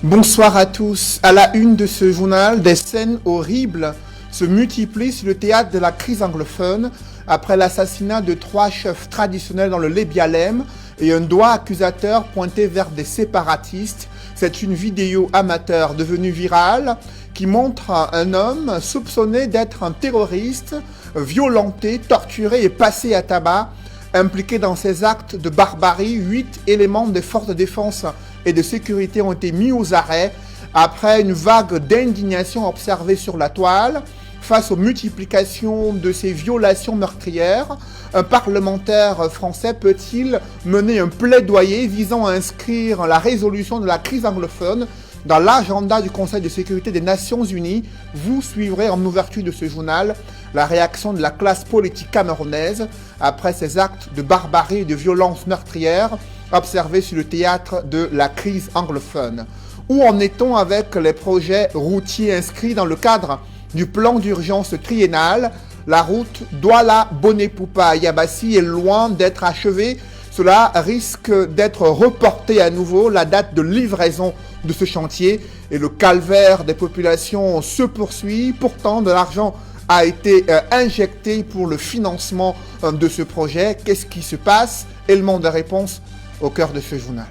Bonsoir à tous. À la une de ce journal, des scènes horribles se multiplient sur le théâtre de la crise anglophone après l'assassinat de 3 chefs traditionnels dans le Lébialem et un doigt accusateur pointé vers des séparatistes. C'est une vidéo amateur devenue virale qui montre un homme soupçonné d'être un terroriste, violenté, torturé et passé à tabac. Impliqués dans ces actes de barbarie, 8 éléments des forces de défense et de sécurité ont été mis aux arrêts après une vague d'indignation observée sur la toile. Face aux multiplications de ces violations meurtrières, un parlementaire français peut-il mener un plaidoyer visant à inscrire la résolution de la crise anglophone dans l'agenda du Conseil de sécurité des Nations Unies? Vous suivrez en ouverture de ce journal la réaction de la classe politique camerounaise après ces actes de barbarie et de violence meurtrière observés sur le théâtre de la crise anglophone. Où en est-on avec les projets routiers inscrits dans le cadre du plan d'urgence triennal? La route Douala-Bonnet-Poupa-Yabassi est loin d'être achevée. Cela risque d'être reporté à nouveau, la date de livraison de ce chantier, et le calvaire des populations se poursuit. Pourtant, de l'argent a été injecté pour le financement de ce projet. Qu'est-ce qui se passe? Élément de réponse au cœur de ce journal.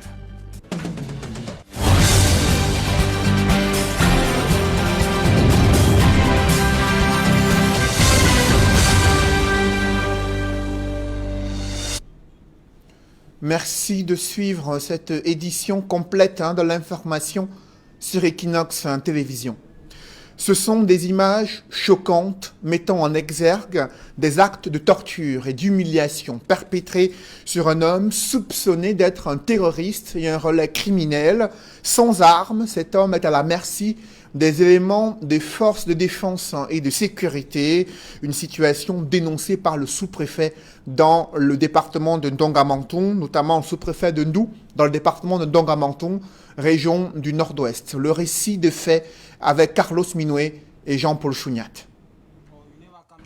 Merci de suivre cette édition complète de l'information sur Equinox Télévision. Ce sont des images choquantes mettant en exergue des actes de torture et d'humiliation perpétrés sur un homme soupçonné d'être un terroriste et un relais criminel. Sans armes, cet homme est à la merci des éléments des forces de défense et de sécurité, une situation dénoncée par le sous-préfet dans le département de Ndonga-Menton, notamment le sous-préfet de Ndou, dans le département de Ndonga-Menton, région du Nord-Ouest. Le récit de faits avec Carlos Minoué et Jean-Paul Chouniat.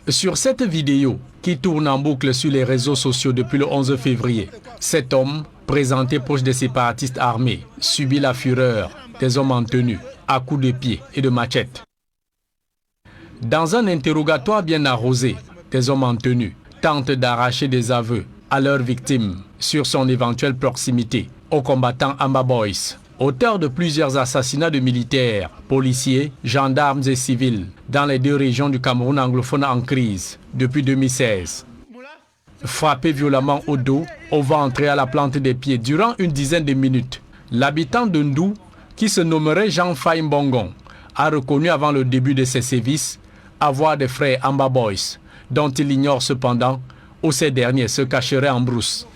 Sur cette vidéo qui tourne en boucle sur les réseaux sociaux depuis le 11 février, cet homme, présenté proche des séparatistes armés, subit la fureur des hommes en tenue, à coups de pied et de machette. Dans un interrogatoire bien arrosé, des hommes en tenue tentent d'arracher des aveux à leurs victimes sur son éventuelle proximité au combattant Amba Boys, auteur de plusieurs assassinats de militaires, policiers, gendarmes et civils dans les 2 régions du Cameroun anglophone en crise depuis 2016. Frappé violemment au dos, au ventre et à la plante des pieds durant une dizaine de minutes, l'habitant de Ndou, qui se nommerait Jean Faye Mbongon, a reconnu avant le début de ses sévices avoir des frères Amba Boys, dont il ignore cependant où ces derniers se cacheraient en brousse.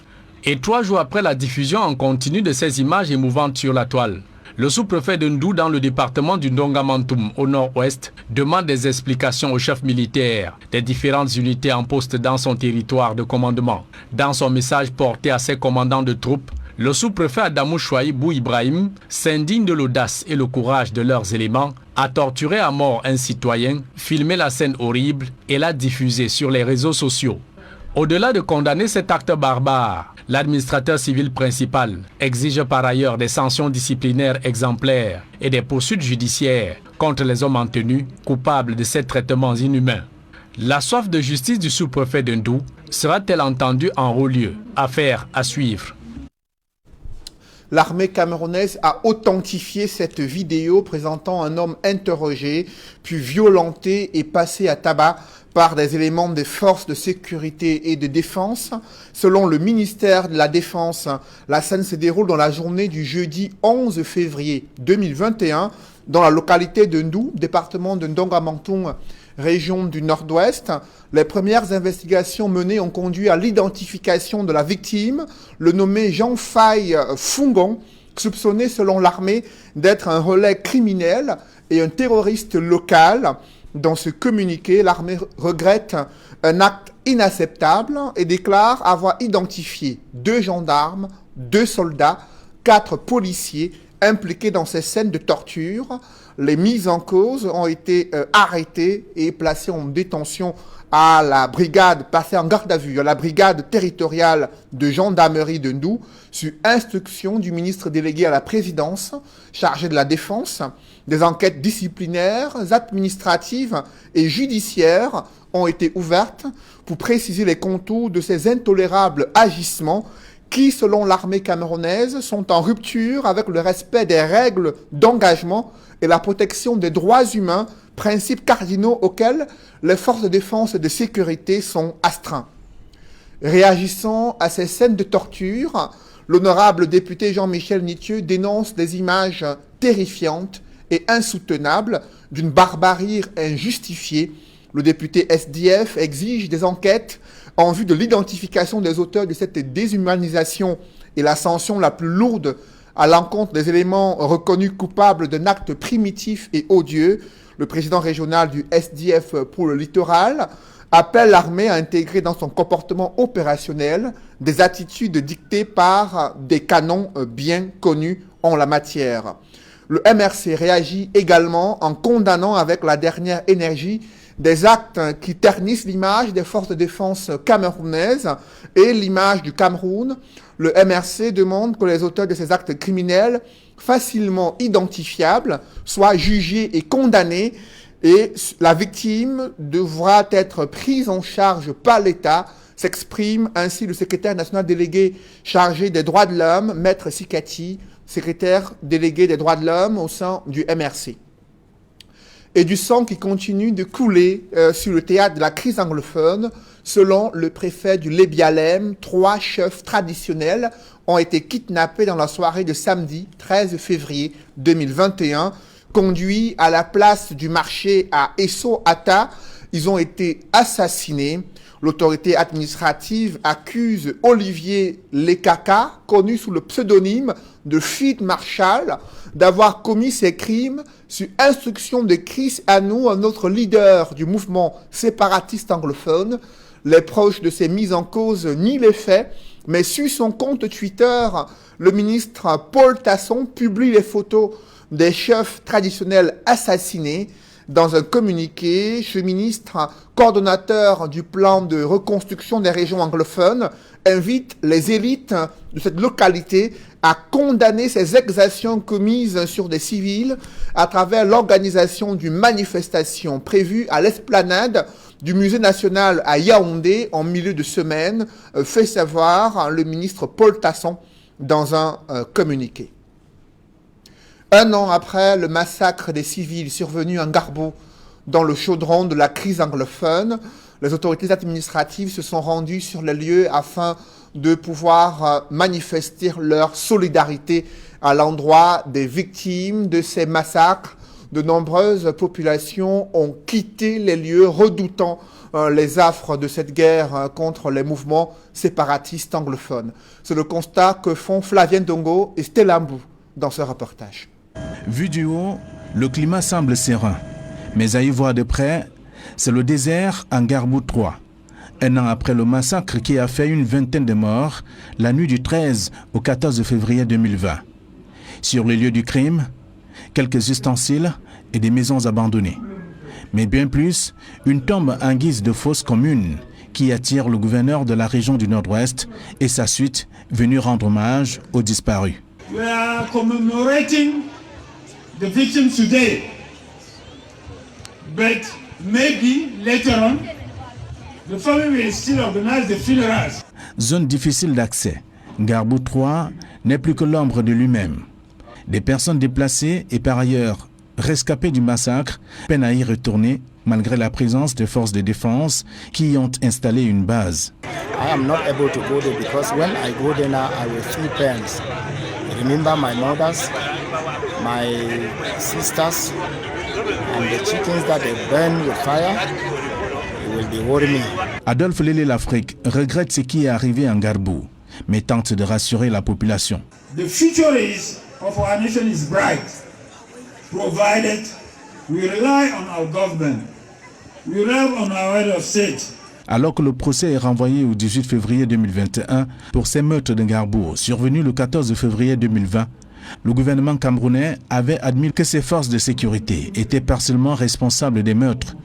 Et 3 jours après la diffusion en continu de ces images émouvantes sur la toile, le sous-préfet de Ndou dans le département du Ndonga-Menton au nord-ouest demande des explications aux chefs militaires des différentes unités en poste dans son territoire de commandement. Dans son message porté à ses commandants de troupes, le sous-préfet Adamou Chouaï Bou Ibrahim s'indigne de l'audace et le courage de leurs éléments à torturer à mort un citoyen, filmer la scène horrible et la diffuser sur les réseaux sociaux. Au-delà de condamner cet acte barbare, l'administrateur civil principal exige par ailleurs des sanctions disciplinaires exemplaires et des poursuites judiciaires contre les hommes en tenue coupables de ces traitements inhumains. La soif de justice du sous-préfet de Ndou sera-t-elle entendue en haut lieu? Affaire à suivre. L'armée camerounaise a authentifié cette vidéo présentant un homme interrogé, puis violenté et passé à tabac par des éléments des forces de sécurité et de défense. Selon le ministère de la Défense, la scène se déroule dans la journée du jeudi 11 février 2021 dans la localité de Ndou, département de Ndonga-Menton, région du Nord-Ouest. Les premières investigations menées ont conduit à l'identification de la victime, le nommé Jean Faye Fungon, soupçonné selon l'armée d'être un relais criminel et un terroriste local. Dans ce communiqué, l'armée regrette un acte inacceptable et déclare avoir identifié 2 gendarmes, 2 soldats, 4 policiers impliqués dans ces scènes de torture. Les mises en cause ont été arrêtées et placées en détention à la brigade, passée en garde à vue, à la brigade territoriale de gendarmerie de Ndou, sur instruction du ministre délégué à la présidence, chargé de la défense. Des enquêtes disciplinaires, administratives et judiciaires ont été ouvertes pour préciser les contours de ces intolérables agissements qui, selon l'armée camerounaise, sont en rupture avec le respect des règles d'engagement et la protection des droits humains, principes cardinaux auxquels les forces de défense et de sécurité sont astreints. Réagissant à ces scènes de torture, l'honorable député Jean-Michel Nitieux dénonce des images terrifiantes et insoutenables d'une barbarie injustifiée. Le député SDF exige des enquêtes en vue de l'identification des auteurs de cette déshumanisation et la sanction la plus lourde à l'encontre des éléments reconnus coupables d'un acte primitif et odieux. Le président régional du SDF pour le littoral appelle l'armée à intégrer dans son comportement opérationnel des attitudes dictées par des canons bien connus en la matière. Le MRC réagit également en condamnant avec la dernière énergie des actes qui ternissent l'image des forces de défense camerounaises et l'image du Cameroun. Le MRC demande que les auteurs de ces actes criminels facilement identifiables soient jugés et condamnés et la victime devra être prise en charge par l'État, s'exprime ainsi le secrétaire national délégué chargé des droits de l'homme, Maître Sikati, secrétaire délégué des droits de l'homme au sein du MRC. Et du sang qui continue de couler sur le théâtre de la crise anglophone. Selon le préfet du Lébialem, 3 chefs traditionnels ont été kidnappés dans la soirée de samedi 13 février 2021. Conduits à la place du marché à Esso-Ata, ils ont été assassinés. L'autorité administrative accuse Olivier Lekaka, connu sous le pseudonyme de Field Marshall, d'avoir commis ces crimes sur instruction de Chris Anou, un autre leader du mouvement séparatiste anglophone. Les proches de ces mises en cause nient les faits, mais sur son compte Twitter, le ministre Paul Tasson publie les photos des chefs traditionnels assassinés. Dans un communiqué, ce ministre, coordonnateur du plan de reconstruction des régions anglophones, invite les élites de cette localité à condamner ces exactions commises sur des civils à travers l'organisation d'une manifestation prévue à l'esplanade du Musée national à Yaoundé en milieu de semaine, fait savoir le ministre Paul Tasson dans un communiqué. 1 an après le massacre des civils survenu en Garbour dans le chaudron de la crise anglophone, les autorités administratives se sont rendues sur les lieux afin de pouvoir manifester leur solidarité à l'endroit des victimes de ces massacres. De nombreuses populations ont quitté les lieux redoutant les affres de cette guerre contre les mouvements séparatistes anglophones. C'est le constat que font Flavien Dongo et Stella Mbou dans ce reportage. Vu du haut, le climat semble serein, mais à y voir de près, c'est le désert en Garbour 3. 1 an après le massacre qui a fait une vingtaine de morts, la nuit du 13 au 14 février 2020. Sur les lieux du crime, quelques ustensiles et des maisons abandonnées. Mais bien plus, une tombe en guise de fosse commune qui attire le gouverneur de la région du Nord-Ouest et sa suite venue rendre hommage aux disparus. We are commemorating the victims today, but maybe later on, the family will still organize the funerals. Zone difficile d'accès, Garbour 3 n'est plus que l'ombre de lui-même. Des personnes déplacées et par ailleurs rescapées du massacre peinent à y retourner malgré la présence des forces de défense qui y ont installé une base. I am not able to go there because when I go there now, I will feel pains. Remember my mothers, my sisters, and the chickens that they burn with fire, it will be worrying me. Adolphe Lélé l'Afrique regrette ce qui est arrivé en Garbour, mais tente de rassurer la population. The future of our nation is bright, provided we rely on our government, we rely on our head of state. Alors que le procès est renvoyé au 18 février 2021 pour ces meurtres de Garbour survenus le 14 février 2020, le gouvernement camerounais avait admis que ses forces de sécurité étaient partiellement responsables des meurtres.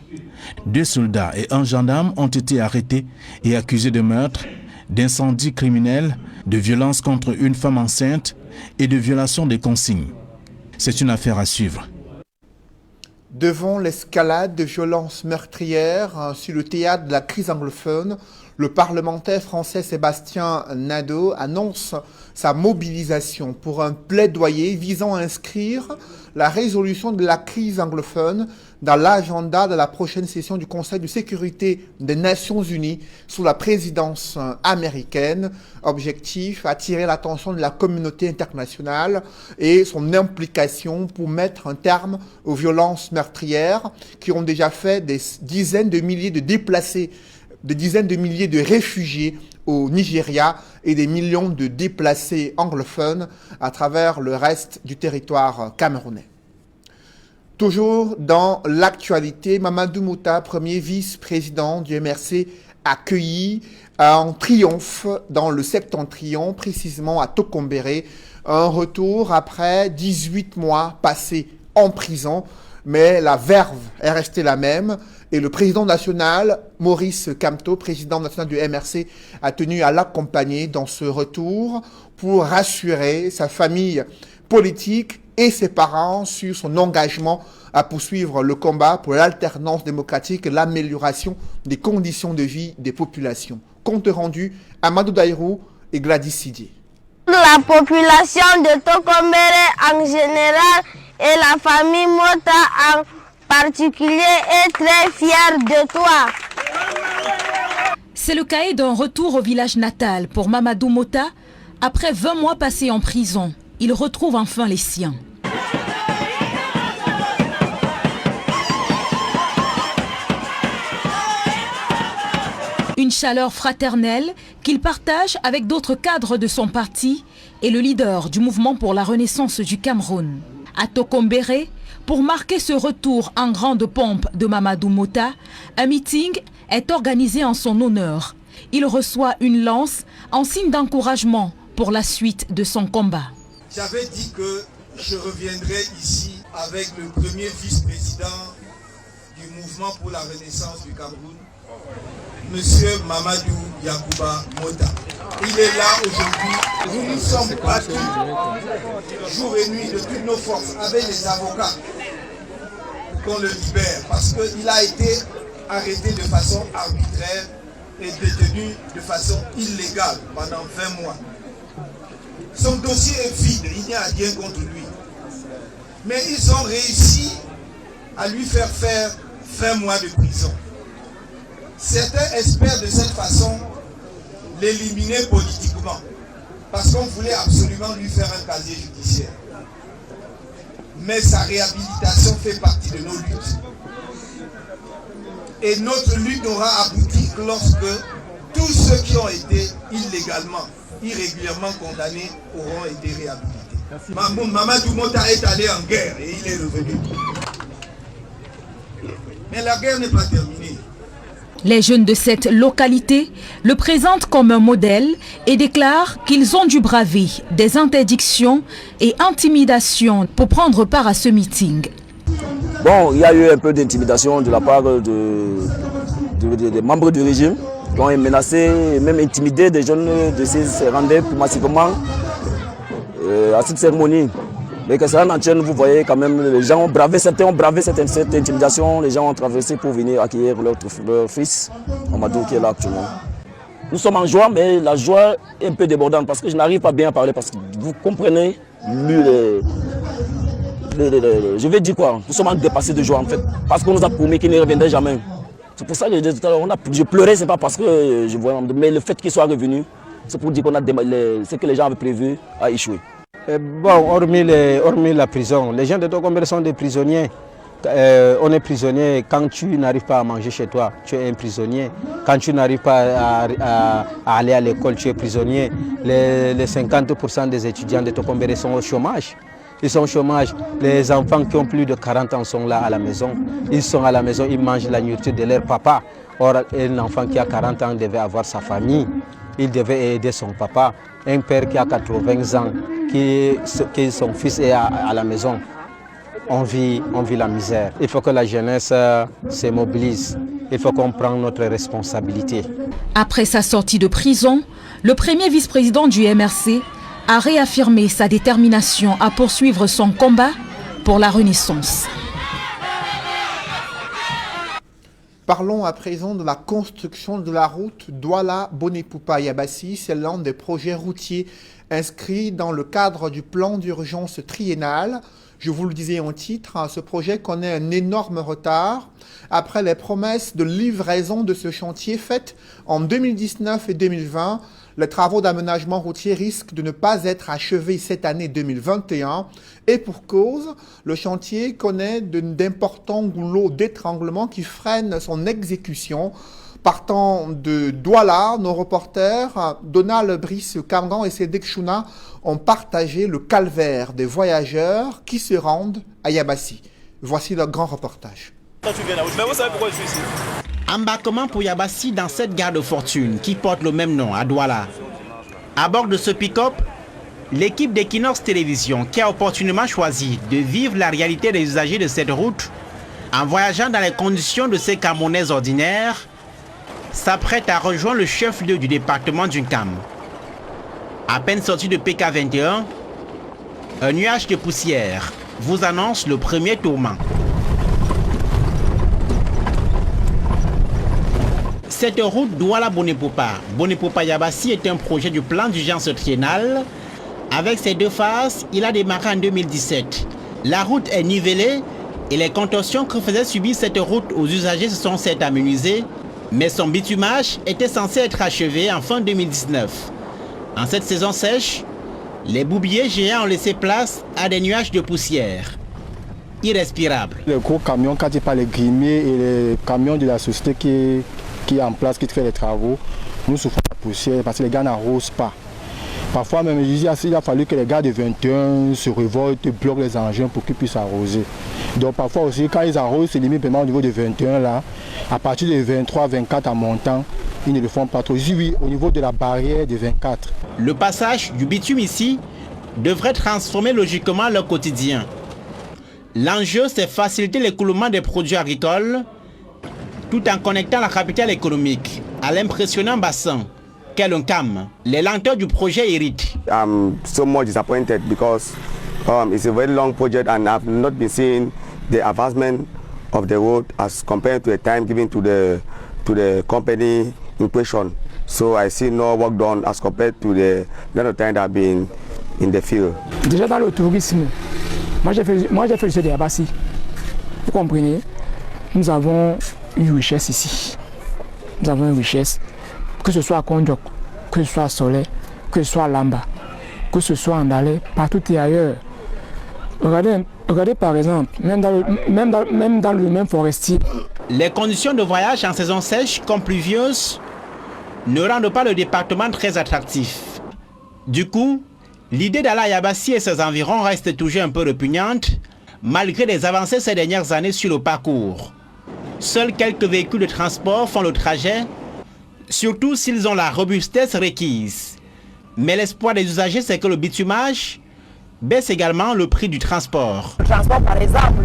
2 soldats et un gendarme ont été arrêtés et accusés de meurtre, d'incendie criminel, de violence contre une femme enceinte et de violation des consignes. C'est une affaire à suivre. Devant l'escalade de violences meurtrières sur le théâtre de la crise anglophone, le parlementaire français Sébastien Nadeau annonce sa mobilisation pour un plaidoyer visant à inscrire la résolution de la crise anglophone dans l'agenda de la prochaine session du Conseil de sécurité des Nations Unies sous la présidence américaine. Objectif, attirer l'attention de la communauté internationale et son implication pour mettre un terme aux violences meurtrières qui ont déjà fait des dizaines de milliers de déplacés, des dizaines de milliers de réfugiés au Nigeria et des millions de déplacés anglophones à travers le reste du territoire camerounais. Toujours dans l'actualité, Mamadou Mouta, premier vice-président du MRC, accueilli en triomphe dans le Septentrion, précisément à Tokombéré, un retour après 18 mois passés en prison, mais la verve est restée la même. Et le président national, Maurice Kamto, président national du MRC, a tenu à l'accompagner dans ce retour pour rassurer sa famille politique et ses parents sur son engagement à poursuivre le combat pour l'alternance démocratique et l'amélioration des conditions de vie des populations. Compte rendu, Amadou Daïrou et Gladys Sidier. La population de Tokombéré en général et la famille Mota en particulier est très fière de toi. C'est le cahier d'un retour au village natal pour Mamadou Mota. Après 20 mois passés en prison, il retrouve enfin les siens. Une chaleur fraternelle qu'il partage avec d'autres cadres de son parti et le leader du mouvement pour la renaissance du Cameroun. À Tokombéré, pour marquer ce retour en grande pompe de Mamadou Mota, un meeting est organisé en son honneur. Il reçoit une lance en signe d'encouragement pour la suite de son combat. J'avais dit que je reviendrai ici avec le premier vice-président du mouvement pour la renaissance du Cameroun, Monsieur Mamadou Yacouba Mota. Il est là aujourd'hui. Nous nous sommes battus jour et nuit de toutes nos forces avec les avocats pour qu'on le libère parce qu'il a été arrêté de façon arbitraire et détenu de façon illégale pendant 20 mois. Son dossier est vide, il n'y a rien contre lui. Mais ils ont réussi à lui faire 20 mois de prison. Certains espèrent de cette façon l'éliminer politiquement, parce qu'on voulait absolument lui faire un casier judiciaire. Mais sa réhabilitation fait partie de nos luttes. Et notre lutte n'aura abouti que lorsque tous ceux qui ont été illégalement, irrégulièrement condamnés auront été réhabilités. Mamadou Mota est allé en guerre et il est revenu. Mais la guerre n'est pas terminée. Les jeunes de cette localité le présentent comme un modèle et déclarent qu'ils ont dû braver des interdictions et intimidations pour prendre part à ce meeting. Bon, il y a eu un peu d'intimidation de la part des membres du régime qui ont menacé et même intimidé des jeunes de ces rendaient plus massivement à cette cérémonie. Mais que ça en tienne, vous voyez quand même, les gens ont bravé, certains ont bravé cette intimidation, les gens ont traversé pour venir accueillir leur fils, Mamadou, qui est là actuellement. Nous sommes en joie, mais la joie est un peu débordante parce que je n'arrive pas bien à parler parce que vous comprenez, je vais dire quoi, nous sommes dépassés de joie en fait, parce qu'on nous a promis qu'il ne reviendrait jamais. C'est pour ça que je pleurais, c'est pas parce que je voyais, mais le fait qu'il soit revenu, c'est pour dire qu'on a ce que les gens avaient prévu a échoué. Bon, hormis la prison, les gens de Tokombéré sont des prisonniers. On est prisonnier quand tu n'arrives pas à manger chez toi, tu es un prisonnier. Quand tu n'arrives pas à aller à l'école, tu es prisonnier. Les 50% des étudiants de Tokombéré sont au chômage. Ils sont au chômage. Les enfants qui ont plus de 40 ans sont là à la maison. Ils sont à la maison, ils mangent la nourriture de leur papa. Or, un enfant qui a 40 ans devait avoir sa famille. Il devait aider son papa. Un père qui a 80 ans, qui son fils est à la maison. on vit la misère. Il faut que la jeunesse se mobilise. Il faut qu'on prenne notre responsabilité. Après sa sortie de prison, le premier vice-président du MRC a réaffirmé sa détermination à poursuivre son combat pour la renaissance. Parlons à présent de la construction de la route Douala-Bonepupa-Yabassi. C'est l'un des projets routiers inscrits dans le cadre du plan d'urgence triennal. Je vous le disais en titre, ce projet connaît un énorme retard. Après les promesses de livraison de ce chantier faites en 2019 et 2020, les travaux d'aménagement routier risquent de ne pas être achevés cette année 2021. Et pour cause, le chantier connaît d'importants goulots d'étranglement qui freinent son exécution. Partant de Douala, nos reporters Donald Brice-Cargan et Cédric Chouna ont partagé le calvaire des voyageurs qui se rendent à Yabassi. Voici le grand reportage. Mais vous savez pourquoi je suis ici? Embarquement pour Yabassi dans cette gare de fortune qui porte le même nom à Douala. À bord de ce pick-up, l'équipe d'Equinox Télévision qui a opportunément choisi de vivre la réalité des usagers de cette route en voyageant dans les conditions de ces Camerounais ordinaires s'apprête à rejoindre le chef-lieu du département du Cam. À peine sorti de PK21, un nuage de poussière vous annonce le premier tourment. Cette route Douala-Bonepupa-Yabassi est un projet du plan d'urgence triennal. Avec ses deux phases, il a démarré en 2017. La route est nivelée et les contorsions que faisait subir cette route aux usagers se sont certes amenuisées, mais son bitumage était censé être achevé en fin 2019. En cette saison sèche, les boubiers géants ont laissé place à des nuages de poussière. Irrespirables. Les gros camions, quand il parle les grimiers et les camions de la société qui est en place, qui fait les travaux, nous souffrons de la poussière parce que les gars n'arrosent pas. Parfois même, il a fallu que les gars de 21 se révoltent, bloquent les engins pour qu'ils puissent arroser. Donc parfois aussi, quand ils arrosent, c'est limite au niveau de 21 là. À partir de 23, 24 en montant, ils ne le font pas trop. Ici, oui, au niveau de la barrière de 24. Le passage du bitume ici devrait transformer logiquement leur quotidien. L'enjeu, c'est faciliter l'écoulement des produits agricoles tout en connectant la capitale économique à l'impressionnant bassin qu'est le Cam. Les lenteurs du projet irritent. I'm so much disappointed because it's a very long project and I've not been seeing the advancement of the road as compared to the time given to the company in question. So I see no work done as compared to the amount of time that I've been in the field. Déjà dans le tourisme, moi j'ai fait le jeu de Yabassi. Vous comprenez? Nous avons une richesse ici. Nous avons une richesse, que ce soit à Kondjok, que ce soit à Soleil, que ce soit à Lamba, que ce soit en Dalé, partout et ailleurs. Regardez par exemple, même dans le même forestier. Les conditions de voyage en saison sèche comme pluvieuse ne rendent pas le département très attractif. Du coup, l'idée d'aller à Yabassi et ses environs reste toujours un peu répugnante, malgré des avancées ces dernières années sur le parcours. Seuls quelques véhicules de transport font le trajet, surtout s'ils ont la robustesse requise. Mais l'espoir des usagers, c'est que le bitumage baisse également le prix du transport. Le transport, par exemple,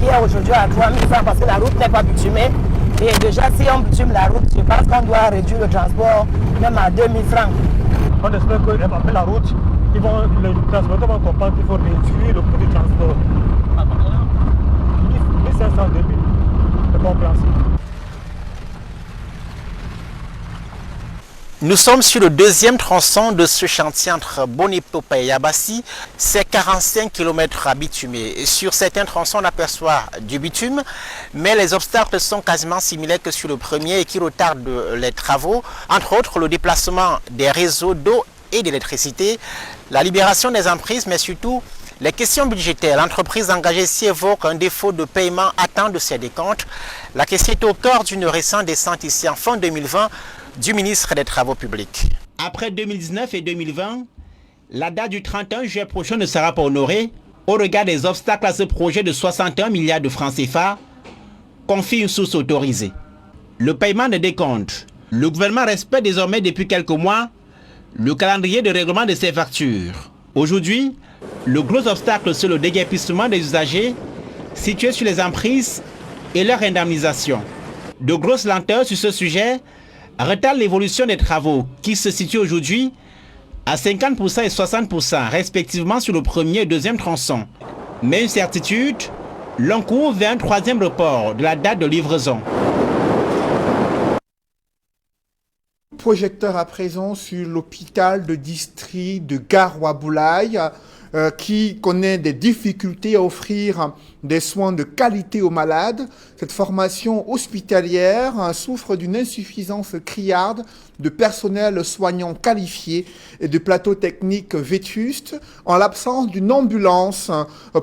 qui est aujourd'hui à 3 000 francs parce que la route n'est pas bitumée. Et déjà, si on bitume la route, je pense qu'on doit réduire le transport même à 2 000 francs. On espère qu'après la route, les transporteurs vont comprendre qu'il faut réduire le prix du transport. 1500 2000. Nous sommes sur le deuxième tronçon de ce chantier entre Bonepupa et Yabassi. C'est 45 km à bitumer. Sur certains tronçons, on aperçoit du bitume, mais les obstacles sont quasiment similaires que sur le premier et qui retardent les travaux. Entre autres, le déplacement des réseaux d'eau et d'électricité, la libération des emprises, mais surtout les questions budgétaires. L'entreprise engagée ici évoque un défaut de paiement à temps de ses décomptes. La question est au cœur d'une récente descente ici en fin 2020 du ministre des Travaux publics. Après 2019 et 2020, la date du 31 juillet prochain ne sera pas honorée au regard des obstacles à ce projet de 61 milliards de francs CFA, confie une source autorisée. Le paiement des décomptes. Le gouvernement respecte désormais depuis quelques mois le calendrier de règlement de ses factures. Aujourd'hui, le gros obstacle, c'est le déguerpissement des usagers situés sur les emprises et leur indemnisation. De grosses lenteurs sur ce sujet retardent l'évolution des travaux qui se situent aujourd'hui à 50% et 60% respectivement sur le premier et deuxième tronçon. Mais une certitude, l'on court vers un troisième report de la date de livraison. Projecteur à présent sur l'hôpital de district de Garoua-Boulaye qui connaît des difficultés à offrir des soins de qualité aux malades. Cette formation hospitalière souffre d'une insuffisance criarde de personnel soignant qualifié et de plateaux techniques vétustes, en l'absence d'une ambulance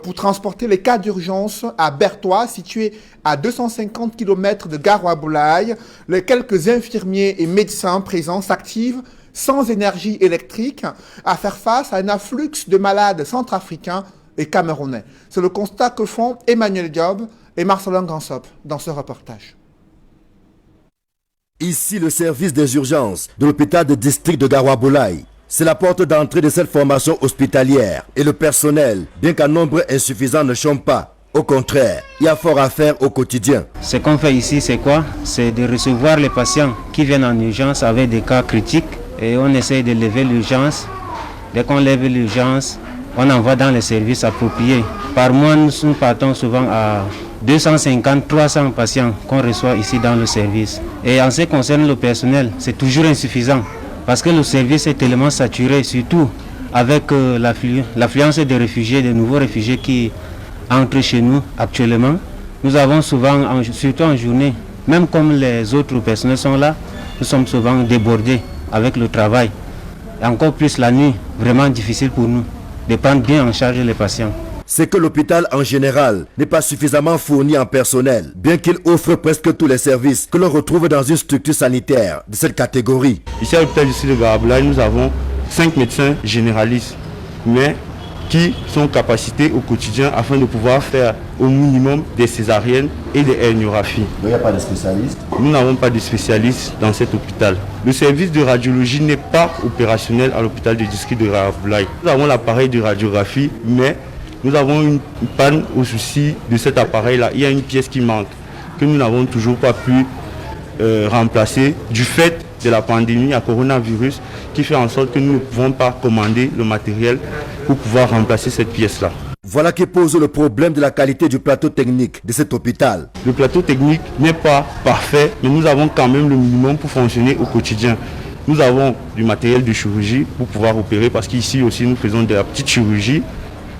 pour transporter les cas d'urgence à Bertois, situé à 250 km de Garoua-Boulaye. Les quelques infirmiers et médecins présents s'activent sans énergie électrique à faire face à un afflux de malades centrafricains et camerounais. C'est le constat que font Emmanuel Diop et Marcelin Gansop dans ce reportage. Ici, le service des urgences de l'hôpital de district de Garoua-Boulaye. C'est la porte d'entrée de cette formation hospitalière. Et le personnel, bien qu'en nombre insuffisant, ne chôme pas. Au contraire, il y a fort à faire au quotidien. Ce qu'on fait ici, c'est quoi? C'est de recevoir les patients qui viennent en urgence avec des cas critiques. Et on essaye de lever l'urgence. Dès qu'on lève l'urgence, on envoie dans les services appropriés. Par mois, nous partons souvent à 250-300 patients qu'on reçoit ici dans le service. Et en ce qui concerne le personnel, c'est toujours insuffisant parce que le service est tellement saturé, surtout avec l'affluence des réfugiés, des nouveaux réfugiés qui entrent chez nous actuellement. Nous avons souvent, surtout en journée, même comme les autres personnels sont là, nous sommes souvent débordés avec le travail. Et encore plus la nuit, vraiment difficile pour nous de prendre bien en charge les patients. C'est que l'hôpital en général n'est pas suffisamment fourni en personnel, bien qu'il offre presque tous les services que l'on retrouve dans une structure sanitaire de cette catégorie. Ici à l'hôpital de Garoua-Boulaye, nous avons 5 médecins généralistes, mais qui sont capacités au quotidien afin de pouvoir faire au minimum des césariennes et des herniographies. Il n'y a pas de spécialistes? Nous n'avons pas de spécialistes dans cet hôpital. Le service de radiologie n'est pas opérationnel à l'hôpital de district de Garoua-Boulaye. Nous avons l'appareil de radiographie, mais nous avons une panne au souci de cet appareil-là. Il y a une pièce qui manque, que nous n'avons toujours pas pu remplacer du fait de la pandémie à coronavirus, qui fait en sorte que nous ne pouvons pas commander le matériel pour pouvoir remplacer cette pièce-là. Voilà qui pose le problème de la qualité du plateau technique de cet hôpital. Le plateau technique n'est pas parfait, mais nous avons quand même le minimum pour fonctionner au quotidien. Nous avons du matériel de chirurgie pour pouvoir opérer, parce qu'ici aussi nous faisons de la petite chirurgie,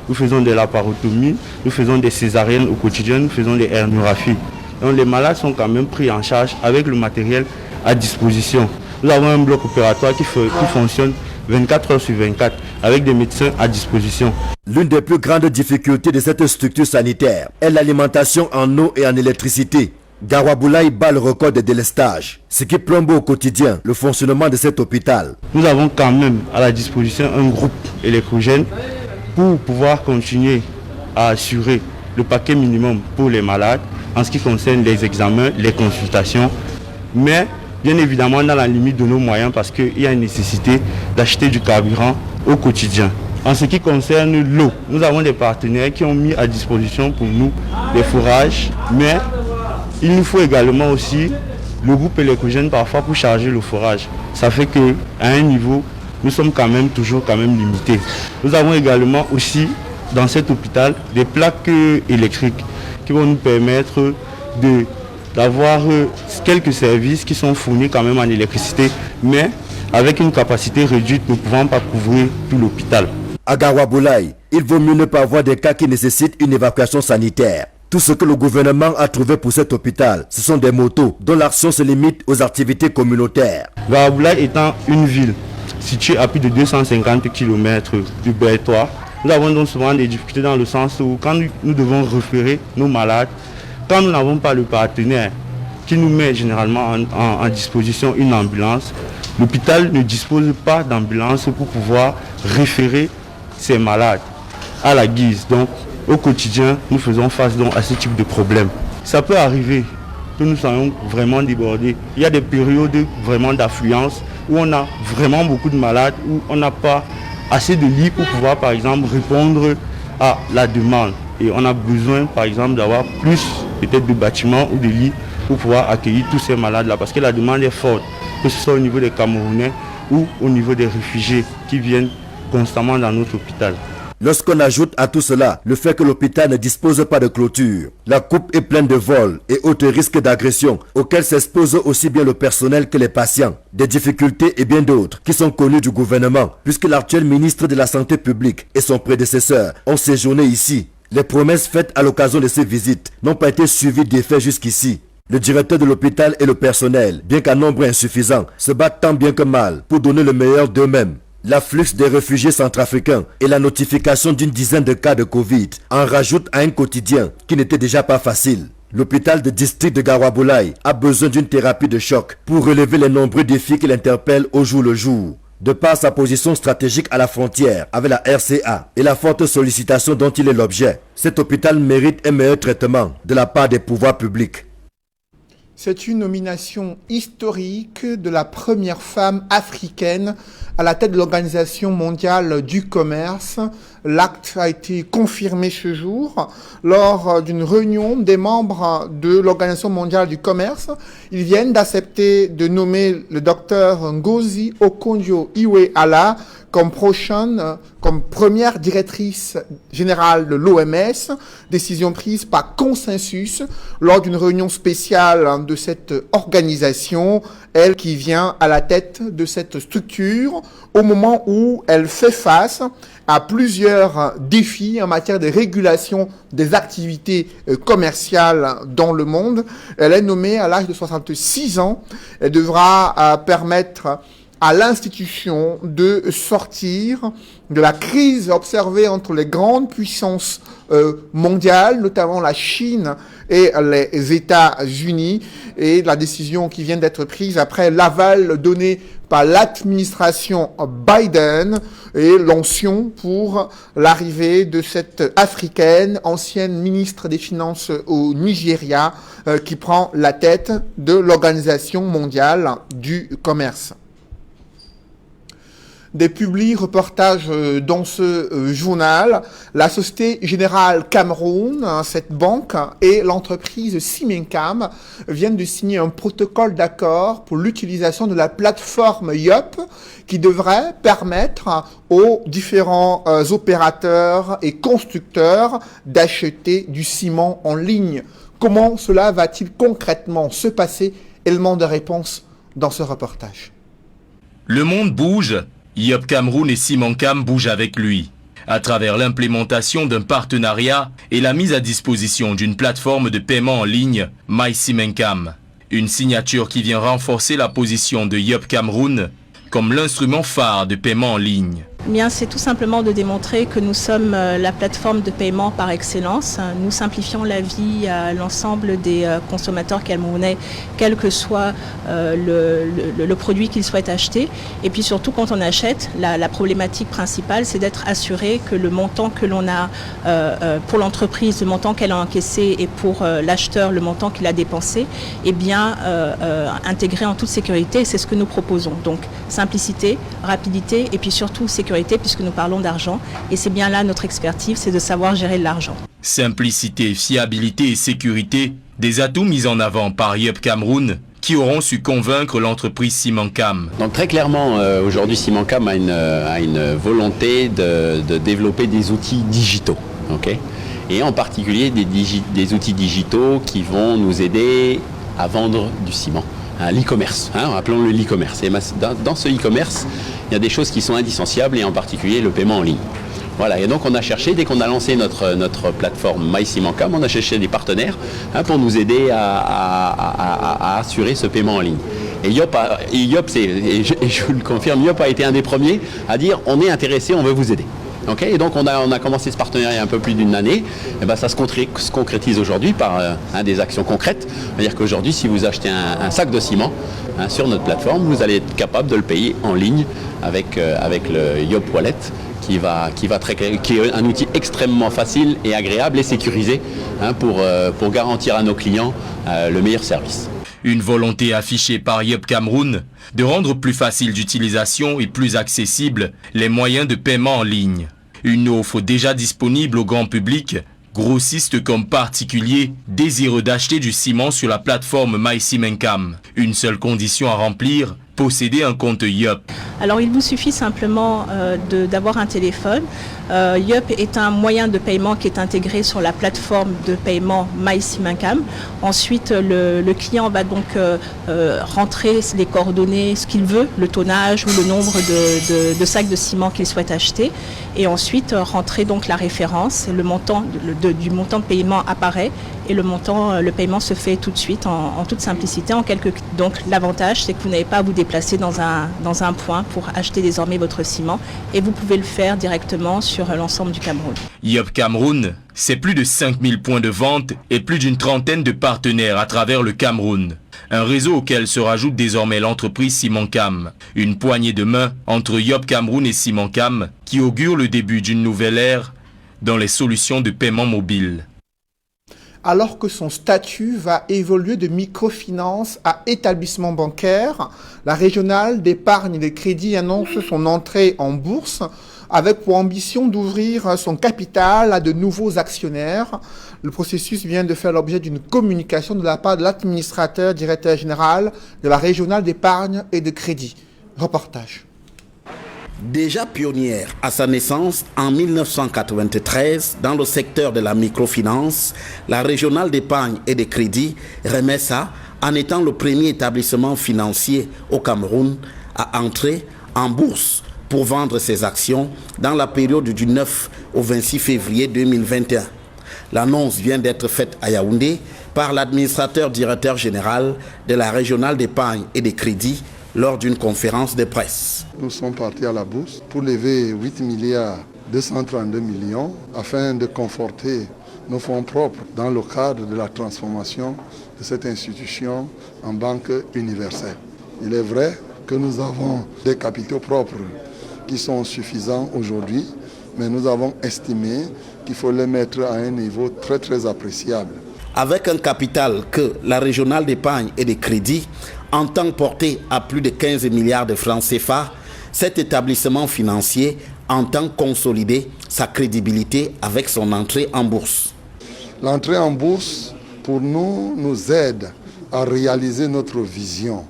nous faisons de la laparotomie, nous faisons des césariennes au quotidien, nous faisons des herniographies. Donc les malades sont quand même pris en charge avec le matériel à disposition. Nous avons un bloc opératoire qui fonctionne 24 heures sur 24 avec des médecins à disposition. L'une des plus grandes difficultés de cette structure sanitaire est l'alimentation en eau et en électricité. Garoua-Boulaye bat le record de délestage, ce qui plombe au quotidien le fonctionnement de cet hôpital. Nous avons quand même à la disposition un groupe électrogène pour pouvoir continuer à assurer le paquet minimum pour les malades en ce qui concerne les examens, les consultations, mais bien évidemment dans la limite de nos moyens parce qu'il y a une nécessité d'acheter du carburant au quotidien. En ce qui concerne l'eau, nous avons des partenaires qui ont mis à disposition pour nous des forages, mais il nous faut également aussi le groupe électrogène parfois pour charger le forage. Ça fait qu'à un niveau, nous sommes toujours limités. Nous avons également aussi dans cet hôpital des plaques électriques qui vont nous permettre d'avoir quelques services qui sont fournis quand même en électricité, mais avec une capacité réduite, nous ne pouvons pas couvrir tout l'hôpital. À Garoua-Boulaye, il vaut mieux ne pas avoir des cas qui nécessitent une évacuation sanitaire. Tout ce que le gouvernement a trouvé pour cet hôpital, ce sont des motos dont l'action se limite aux activités communautaires. Garoua-Boulaye étant une ville située à plus de 250 km du Bertois, nous avons donc souvent des difficultés dans le sens où quand nous devons référer nos malades, quand nous n'avons pas le partenaire qui nous met généralement en disposition une ambulance, l'hôpital ne dispose pas d'ambulance pour pouvoir référer ces malades à la guise. Donc au quotidien, nous faisons face donc à ce type de problème. Ça peut arriver que nous soyons vraiment débordés. Il y a des périodes vraiment d'affluence où on a vraiment beaucoup de malades, où on n'a pas assez de lits pour pouvoir par exemple répondre à la demande. Et on a besoin, par exemple, d'avoir plus peut-être de bâtiments ou de lits pour pouvoir accueillir tous ces malades-là. Parce que la demande est forte, que ce soit au niveau des Camerounais ou au niveau des réfugiés qui viennent constamment dans notre hôpital. Lorsqu'on ajoute à tout cela le fait que l'hôpital ne dispose pas de clôture, la coupe est pleine de vols et autres risques d'agression auxquels s'expose aussi bien le personnel que les patients. Des difficultés et bien d'autres qui sont connues du gouvernement puisque l'actuel ministre de la Santé publique et son prédécesseur ont séjourné ici. Les promesses faites à l'occasion de ces visites n'ont pas été suivies d'effet jusqu'ici. Le directeur de l'hôpital et le personnel, bien qu'à nombre insuffisant, se battent tant bien que mal pour donner le meilleur d'eux-mêmes. L'afflux des réfugiés centrafricains et la notification d'une dizaine de cas de Covid en rajoutent à un quotidien qui n'était déjà pas facile. L'hôpital de district de Garoua-Boulaye a besoin d'une thérapie de choc pour relever les nombreux défis qui l'interpellent au jour le jour. De par sa position stratégique à la frontière avec la RCA et la forte sollicitation dont il est l'objet, cet hôpital mérite un meilleur traitement de la part des pouvoirs publics. C'est une nomination historique de la première femme africaine à la tête de l'Organisation mondiale du commerce. L'acte a été confirmé ce jour lors d'une réunion des membres de l'Organisation mondiale du commerce. Ils viennent d'accepter de nommer le docteur Ngozi Okonjo-Iweala comme première directrice générale de l'OMS, décision prise par consensus lors d'une réunion spéciale de cette organisation, elle qui vient à la tête de cette structure au moment où elle fait face à plusieurs défis en matière de régulation des activités commerciales dans le monde. Elle est nommée à l'âge de 66 ans. Elle devra permettre à l'institution de sortir de la crise observée entre les grandes puissances mondiales, notamment la Chine et les États-Unis, et la décision qui vient d'être prise après l'aval donné par l'administration Biden et l'onction pour l'arrivée de cette Africaine, ancienne ministre des Finances au Nigeria, qui prend la tête de l'Organisation mondiale du commerce. Des reportages dans ce journal. La Société Générale Cameroun, cette banque, et l'entreprise Simencam viennent de signer un protocole d'accord pour l'utilisation de la plateforme YOP qui devrait permettre aux différents opérateurs et constructeurs d'acheter du ciment en ligne. Comment cela va-t-il concrètement se passer? Élément de réponse dans ce reportage. Le monde bouge. YOP Cameroun et Simencam bougent avec lui, à travers l'implémentation d'un partenariat et la mise à disposition d'une plateforme de paiement en ligne, MySimencam. Une signature qui vient renforcer la position de YOP Cameroun comme l'instrument phare de paiement en ligne. C'est tout simplement de démontrer que nous sommes la plateforme de paiement par excellence. Nous simplifions la vie à l'ensemble des consommateurs camerounais, quel que soit le produit qu'ils souhaitent acheter. Et puis surtout, quand on achète, la problématique principale, c'est d'être assuré que le montant que l'on a pour l'entreprise, le montant qu'elle a encaissé, et pour l'acheteur, le montant qu'il a dépensé, est bien intégré en toute sécurité. C'est ce que nous proposons. Donc, simplicité, rapidité et puis surtout sécurité, puisque nous parlons d'argent, et c'est bien là notre expertise, c'est de savoir gérer l'argent. Simplicité, fiabilité et sécurité, des atouts mis en avant par YOP Cameroun qui auront su convaincre l'entreprise Simencam. Donc très clairement, aujourd'hui Simencam a une volonté de développer des outils digitaux, et en particulier des outils digitaux qui vont nous aider à vendre du ciment. L'e-commerce, appelons-le l'e-commerce. Et dans ce e-commerce, il y a des choses qui sont indissociables, et en particulier le paiement en ligne. Voilà, et donc on a cherché, dès qu'on a lancé notre plateforme MySimencam, on a cherché des partenaires pour nous aider à assurer ce paiement en ligne. Et YOP, et je vous le confirme, YOP a été un des premiers à dire on est intéressé, on veut vous aider. Et donc on a commencé ce partenariat il y a un peu plus d'une année. Et ça se concrétise aujourd'hui par des actions concrètes. C'est-à-dire qu'aujourd'hui, si vous achetez un sac de ciment sur notre plateforme, vous allez être capable de le payer en ligne avec le YOP Wallet, qui est un outil extrêmement facile et agréable et sécurisé pour garantir à nos clients le meilleur service. Une volonté affichée par YOP Cameroun de rendre plus facile d'utilisation et plus accessible les moyens de paiement en ligne. Une offre déjà disponible au grand public grossistes comme particuliers, désireux d'acheter du ciment sur la plateforme MyCimencam. Une seule condition à remplir, posséder un compte Yup. Alors il vous suffit simplement d'avoir un téléphone. Yup est un moyen de paiement qui est intégré sur la plateforme de paiement MyCimencam. Ensuite, le client va donc rentrer les coordonnées, ce qu'il veut, le tonnage ou le nombre de sacs de ciment qu'il souhaite acheter. Et ensuite, rentrer donc la référence, le montant du montant de paiement apparaît et le paiement se fait tout de suite en toute simplicité. Donc l'avantage, c'est que vous n'avez pas à vous déplacer dans un point pour acheter désormais votre ciment et vous pouvez le faire directement sur l'ensemble du Cameroun. Yup Cameroun, c'est plus de 5000 points de vente et plus d'une trentaine de partenaires à travers le Cameroun. Un réseau auquel se rajoute désormais l'entreprise Cimencam. Une poignée de main entre Yup Cameroun et Cimencam qui augure le début d'une nouvelle ère dans les solutions de paiement mobile. Alors que son statut va évoluer de microfinance à établissement bancaire, la régionale d'épargne et de crédit annonce son entrée en bourse avec pour ambition d'ouvrir son capital à de nouveaux actionnaires. Le processus vient de faire l'objet d'une communication de la part de l'administrateur directeur général de la régionale d'épargne et de crédit. Reportage. Déjà pionnière à sa naissance en 1993 dans le secteur de la microfinance, la régionale d'épargne et de crédit remet ça en étant le premier établissement financier au Cameroun à entrer en bourse pour vendre ses actions dans la période du 9 au 26 février 2021. L'annonce vient d'être faite à Yaoundé par l'administrateur directeur général de la régionale d'épargne et de crédit lors d'une conférence de presse. Nous sommes partis à la bourse pour lever 8 milliards 232 millions afin de conforter nos fonds propres dans le cadre de la transformation de cette institution en banque universelle. Il est vrai que nous avons des capitaux propres qui sont suffisants aujourd'hui, mais nous avons estimé qu'il faut les mettre à un niveau très appréciable. Avec un capital que la régionale d'épargne et de crédit entend porter à plus de 15 milliards de francs CFA, cet établissement financier entend consolider sa crédibilité avec son entrée en bourse. L'entrée en bourse, pour nous aide à réaliser notre vision,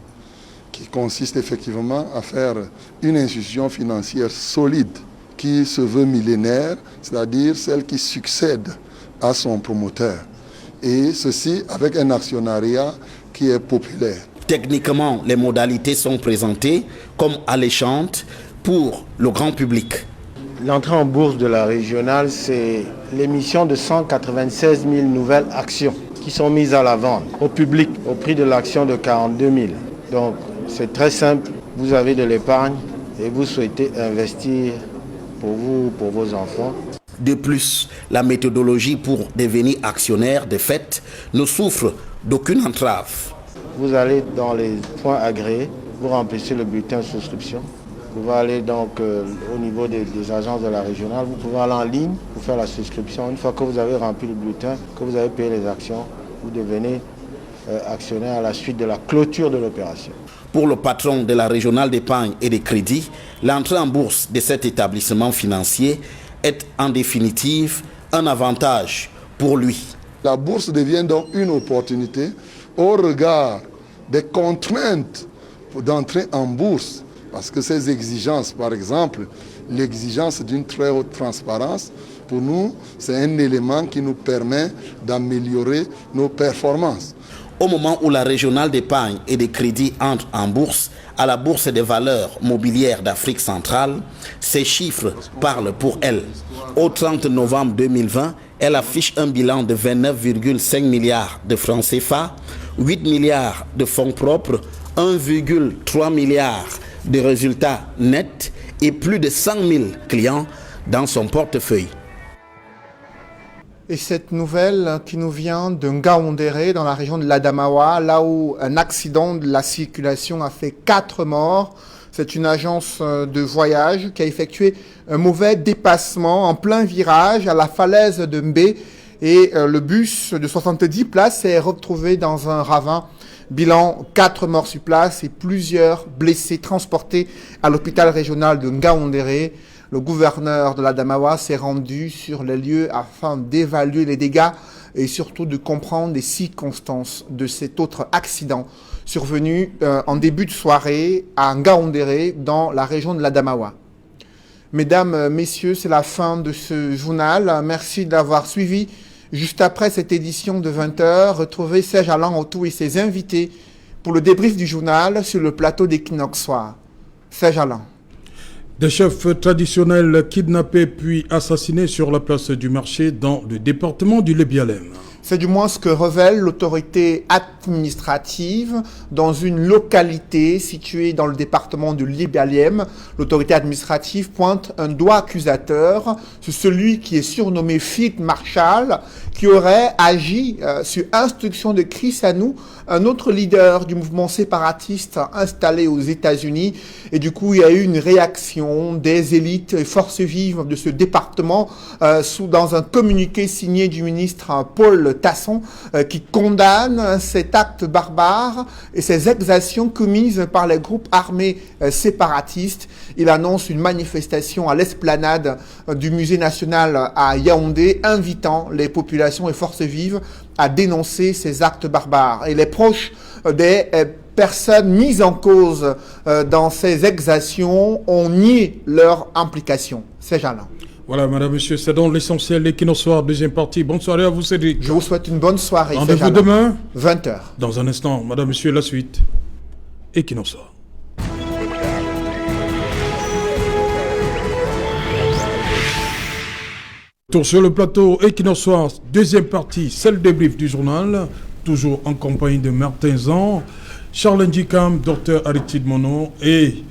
qui consiste effectivement à faire une institution financière solide, qui se veut millénaire, c'est-à-dire celle qui succède à son promoteur. Et ceci avec un actionnariat qui est populaire. Techniquement, les modalités sont présentées comme alléchantes pour le grand public. L'entrée en bourse de la régionale, c'est l'émission de 196 000 nouvelles actions qui sont mises à la vente au public au prix de l'action de 42 000. Donc c'est très simple, vous avez de l'épargne et vous souhaitez investir pour vous, pour vos enfants. De plus, la méthodologie pour devenir actionnaire de fait ne souffre d'aucune entrave. Vous allez dans les points agréés, vous remplissez le bulletin de souscription. Vous pouvez aller donc au niveau des agences de la régionale, vous pouvez aller en ligne pour faire la souscription. Une fois que vous avez rempli le bulletin, que vous avez payé les actions, vous devenez actionnaire à la suite de la clôture de l'opération. Pour le patron de la régionale d'épargne et de crédit, l'entrée en bourse de cet établissement financier est en définitive un avantage pour lui. La bourse devient donc une opportunité au regard des contraintes d'entrer en bourse. Parce que ces exigences, par exemple, l'exigence d'une très haute transparence, pour nous, c'est un élément qui nous permet d'améliorer nos performances. Au moment où la régionale d'épargne et de crédit entre en bourse, à la Bourse des valeurs mobilières d'Afrique centrale, ces chiffres parlent pour elle. Au 30 novembre 2020, elle affiche un bilan de 29,5 milliards de francs CFA, 8 milliards de fonds propres, 1,3 milliard de résultats nets et plus de 100 000 clients dans son portefeuille. Et cette nouvelle qui nous vient de Ngaoundéré, dans la région de l'Adamawa, là où un accident de la circulation a fait 4 morts. C'est une agence de voyage qui a effectué un mauvais dépassement en plein virage à la falaise de Mbé. Et le bus de 70 places s'est retrouvé dans un ravin. Bilan, 4 morts sur place et plusieurs blessés transportés à l'hôpital régional de Ngaoundéré. Le gouverneur de l'Adamawa s'est rendu sur les lieux afin d'évaluer les dégâts et surtout de comprendre les circonstances de cet autre accident survenu en début de soirée à Ngaoundéré dans la région de l'Adamawa. Mesdames, messieurs, c'est la fin de ce journal. Merci d'avoir suivi. Juste après cette édition de 20h, retrouvez Serge Alain Autou et ses invités pour le débrief du journal sur le plateau d'Equinox Soir. Serge Alain. Des chefs traditionnels kidnappés puis assassinés sur la place du marché dans le département du Lébialem. C'est du moins ce que révèle l'autorité administrative dans une localité située dans le département du Lébialem. L'autorité administrative pointe un doigt accusateur sur celui qui est surnommé Field Marshall, qui aurait agi sur instruction de Chris Hanou, un autre leader du mouvement séparatiste installé aux États-Unis. Et du coup, il y a eu une réaction des élites et forces vives de ce département dans un communiqué signé du ministre Paul Tasson qui condamne cet acte barbare et ces exactions commises par les groupes armés séparatistes. Il annonce une manifestation à l'esplanade du musée national à Yaoundé, invitant les populations et forces vives à dénoncer ces actes barbares. Et les proches des personnes mises en cause dans ces exactions ont nié leur implication. C'est Jean-Là. Voilà, madame, monsieur, c'est donc l'essentiel d'Equinox Soir, deuxième partie. Bonne soirée à vous, Cédric. Je vous souhaite une bonne soirée. Rendez-vous demain, 20h. Dans un instant, madame, monsieur, la suite. Equinox Soir. Tour sur le plateau Equinox Soir, deuxième partie, celle débrief du journal, toujours en compagnie de Martin Zan, Charles Ndjikam, Dr Aristide Mono et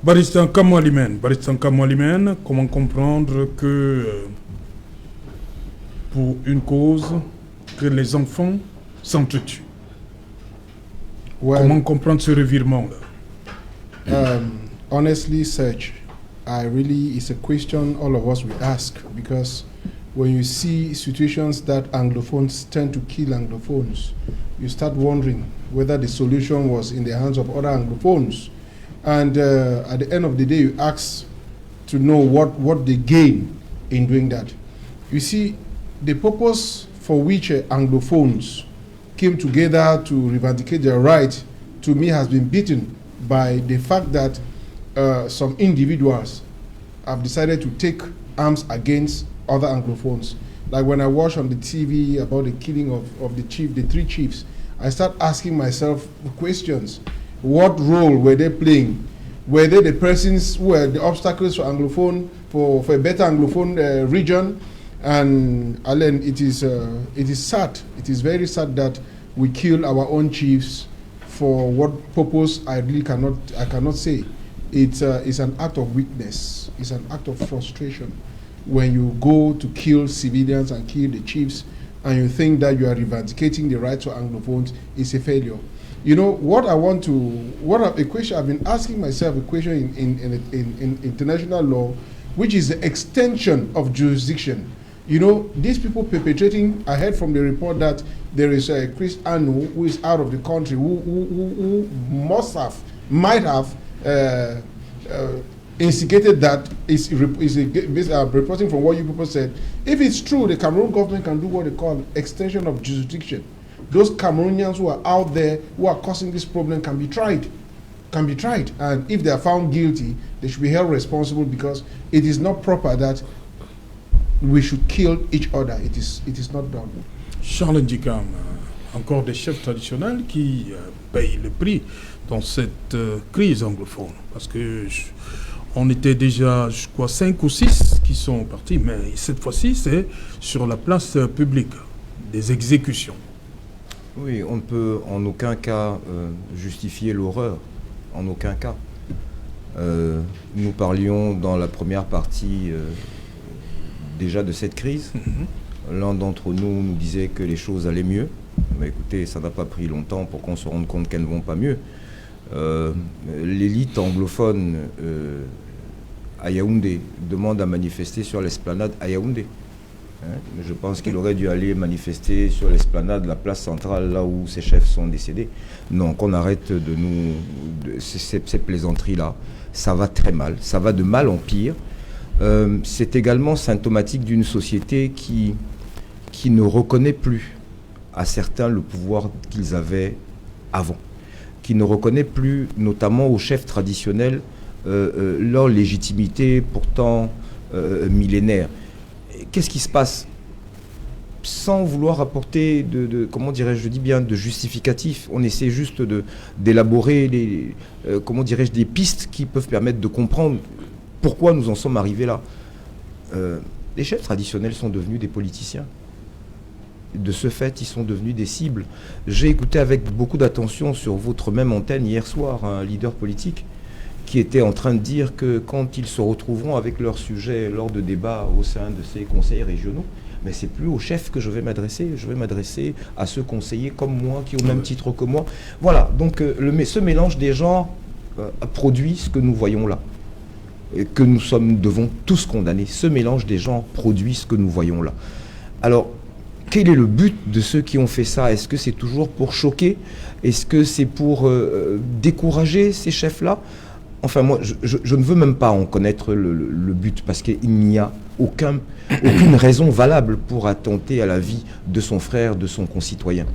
Baristan Kamoualimen. Baristan Kamoualimen, comment comprendre que pour une cause, que les enfants s'entretuent? Comment comprendre ce revirement-là? Honestly, Serge, it's a question all of us will ask, because when you see situations that Anglophones tend to kill Anglophones, you start wondering whether the solution was in the hands of other Anglophones. And at the end of the day, you ask to know what they gain in doing that. You see, the purpose for which Anglophones came together to reivindicate their right, to me, has been beaten by the fact that some individuals have decided to take arms against other Anglophones. Like when I watch on the TV about the killing of the three chiefs, I start asking myself questions. What role were they playing? Were they the persons who were the obstacles for Anglophone, for a better Anglophone region? And Alan, it is sad. It is very sad that we kill our own chiefs for what purpose I cannot say. It's an act of weakness. It's an act of frustration when you go to kill civilians and kill the chiefs, and you think that you are reivindicate the rights of Anglophones. Is a failure. You know a question I've been asking myself, a question in international law, which is the extension of jurisdiction. You know, these people perpetrating, I heard from the report that there is a Chris Anu who is out of the country, who might have instigated that, is reporting from what you people said. If it's true, the Cameroon government can do what they call extension of jurisdiction. Those Cameroonians who are out there, who are causing this problem, can be tried. And if they are found guilty, they should be held responsible, because it is not proper that we should kill each other. It is not done. Charles Ndjikam, encore des chefs traditionnels qui payent le prix dans cette crise anglophone. Parce que on était déjà, je crois, 5 ou 6 qui sont partis, mais cette fois-ci, c'est sur la place publique, des exécutions. Oui, on ne peut en aucun cas justifier l'horreur, en aucun cas. Nous parlions dans la première partie déjà de cette crise. L'un d'entre nous nous disait que les choses allaient mieux. Mais écoutez, ça n'a pas pris longtemps pour qu'on se rende compte qu'elles ne vont pas mieux. L'élite anglophone à Yaoundé demande à manifester sur l'esplanade à Yaoundé. Je pense qu'il aurait dû aller manifester sur l'esplanade, la place centrale, là où ses chefs sont décédés. Non, qu'on arrête ces plaisanteries-là. Ça va très mal, ça va de mal en pire. c'est également symptomatique d'une société qui ne reconnaît plus à certains le pouvoir qu'ils avaient avant, qui ne reconnaît plus, notamment aux chefs traditionnels, leur légitimité pourtant millénaire. Qu'est-ce qui se passe? Sans vouloir apporter comment dirais-je, je dis bien, de justificatif, on essaie juste d'élaborer des pistes qui peuvent permettre de comprendre pourquoi nous en sommes arrivés là. Les chefs traditionnels sont devenus des politiciens. De ce fait, ils sont devenus des cibles. J'ai écouté avec beaucoup d'attention sur votre même antenne hier soir un leader politique qui était en train de dire que quand ils se retrouveront avec leur sujet lors de débats au sein de ces conseils régionaux, mais c'est plus aux chefs que je vais m'adresser à ceux conseillers comme moi, qui ont le même titre que moi. Voilà, donc ce mélange des genres produit ce que nous voyons là, et que nous devons tous condamner. Ce mélange des genres produit ce que nous voyons là. Alors, quel est le but de ceux qui ont fait ça? Est-ce que c'est toujours pour choquer? Est-ce que c'est pour décourager ces chefs-là? Enfin, moi, je ne veux même pas en connaître le but, parce qu'il n'y a aucune raison valable pour attenter à la vie de son frère, de son concitoyen.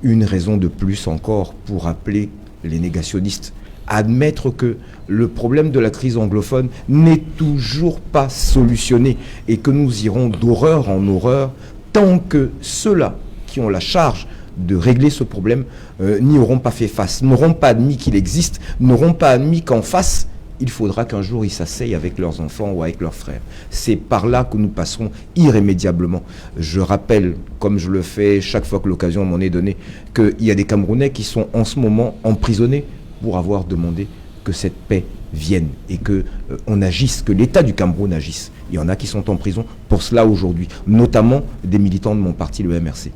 Une raison de plus encore pour appeler les négationnistes à admettre que le problème de la crise anglophone n'est toujours pas solutionné et que nous irons d'horreur en horreur tant que ceux-là qui ont la charge de régler ce problème n'y auront pas fait face, n'auront pas admis qu'il existe, n'auront pas admis qu'en face, il faudra qu'un jour ils s'asseyent avec leurs enfants ou avec leurs frères. C'est par là que nous passerons irrémédiablement. Je rappelle, comme je le fais chaque fois que l'occasion m'en est donnée, qu'il y a des Camerounais qui sont en ce moment emprisonnés pour avoir demandé que cette paix vienne et qu'on agisse, que l'État du Cameroun agisse. Il y en a qui sont en prison pour cela aujourd'hui, notamment des militants de mon parti, le MRC.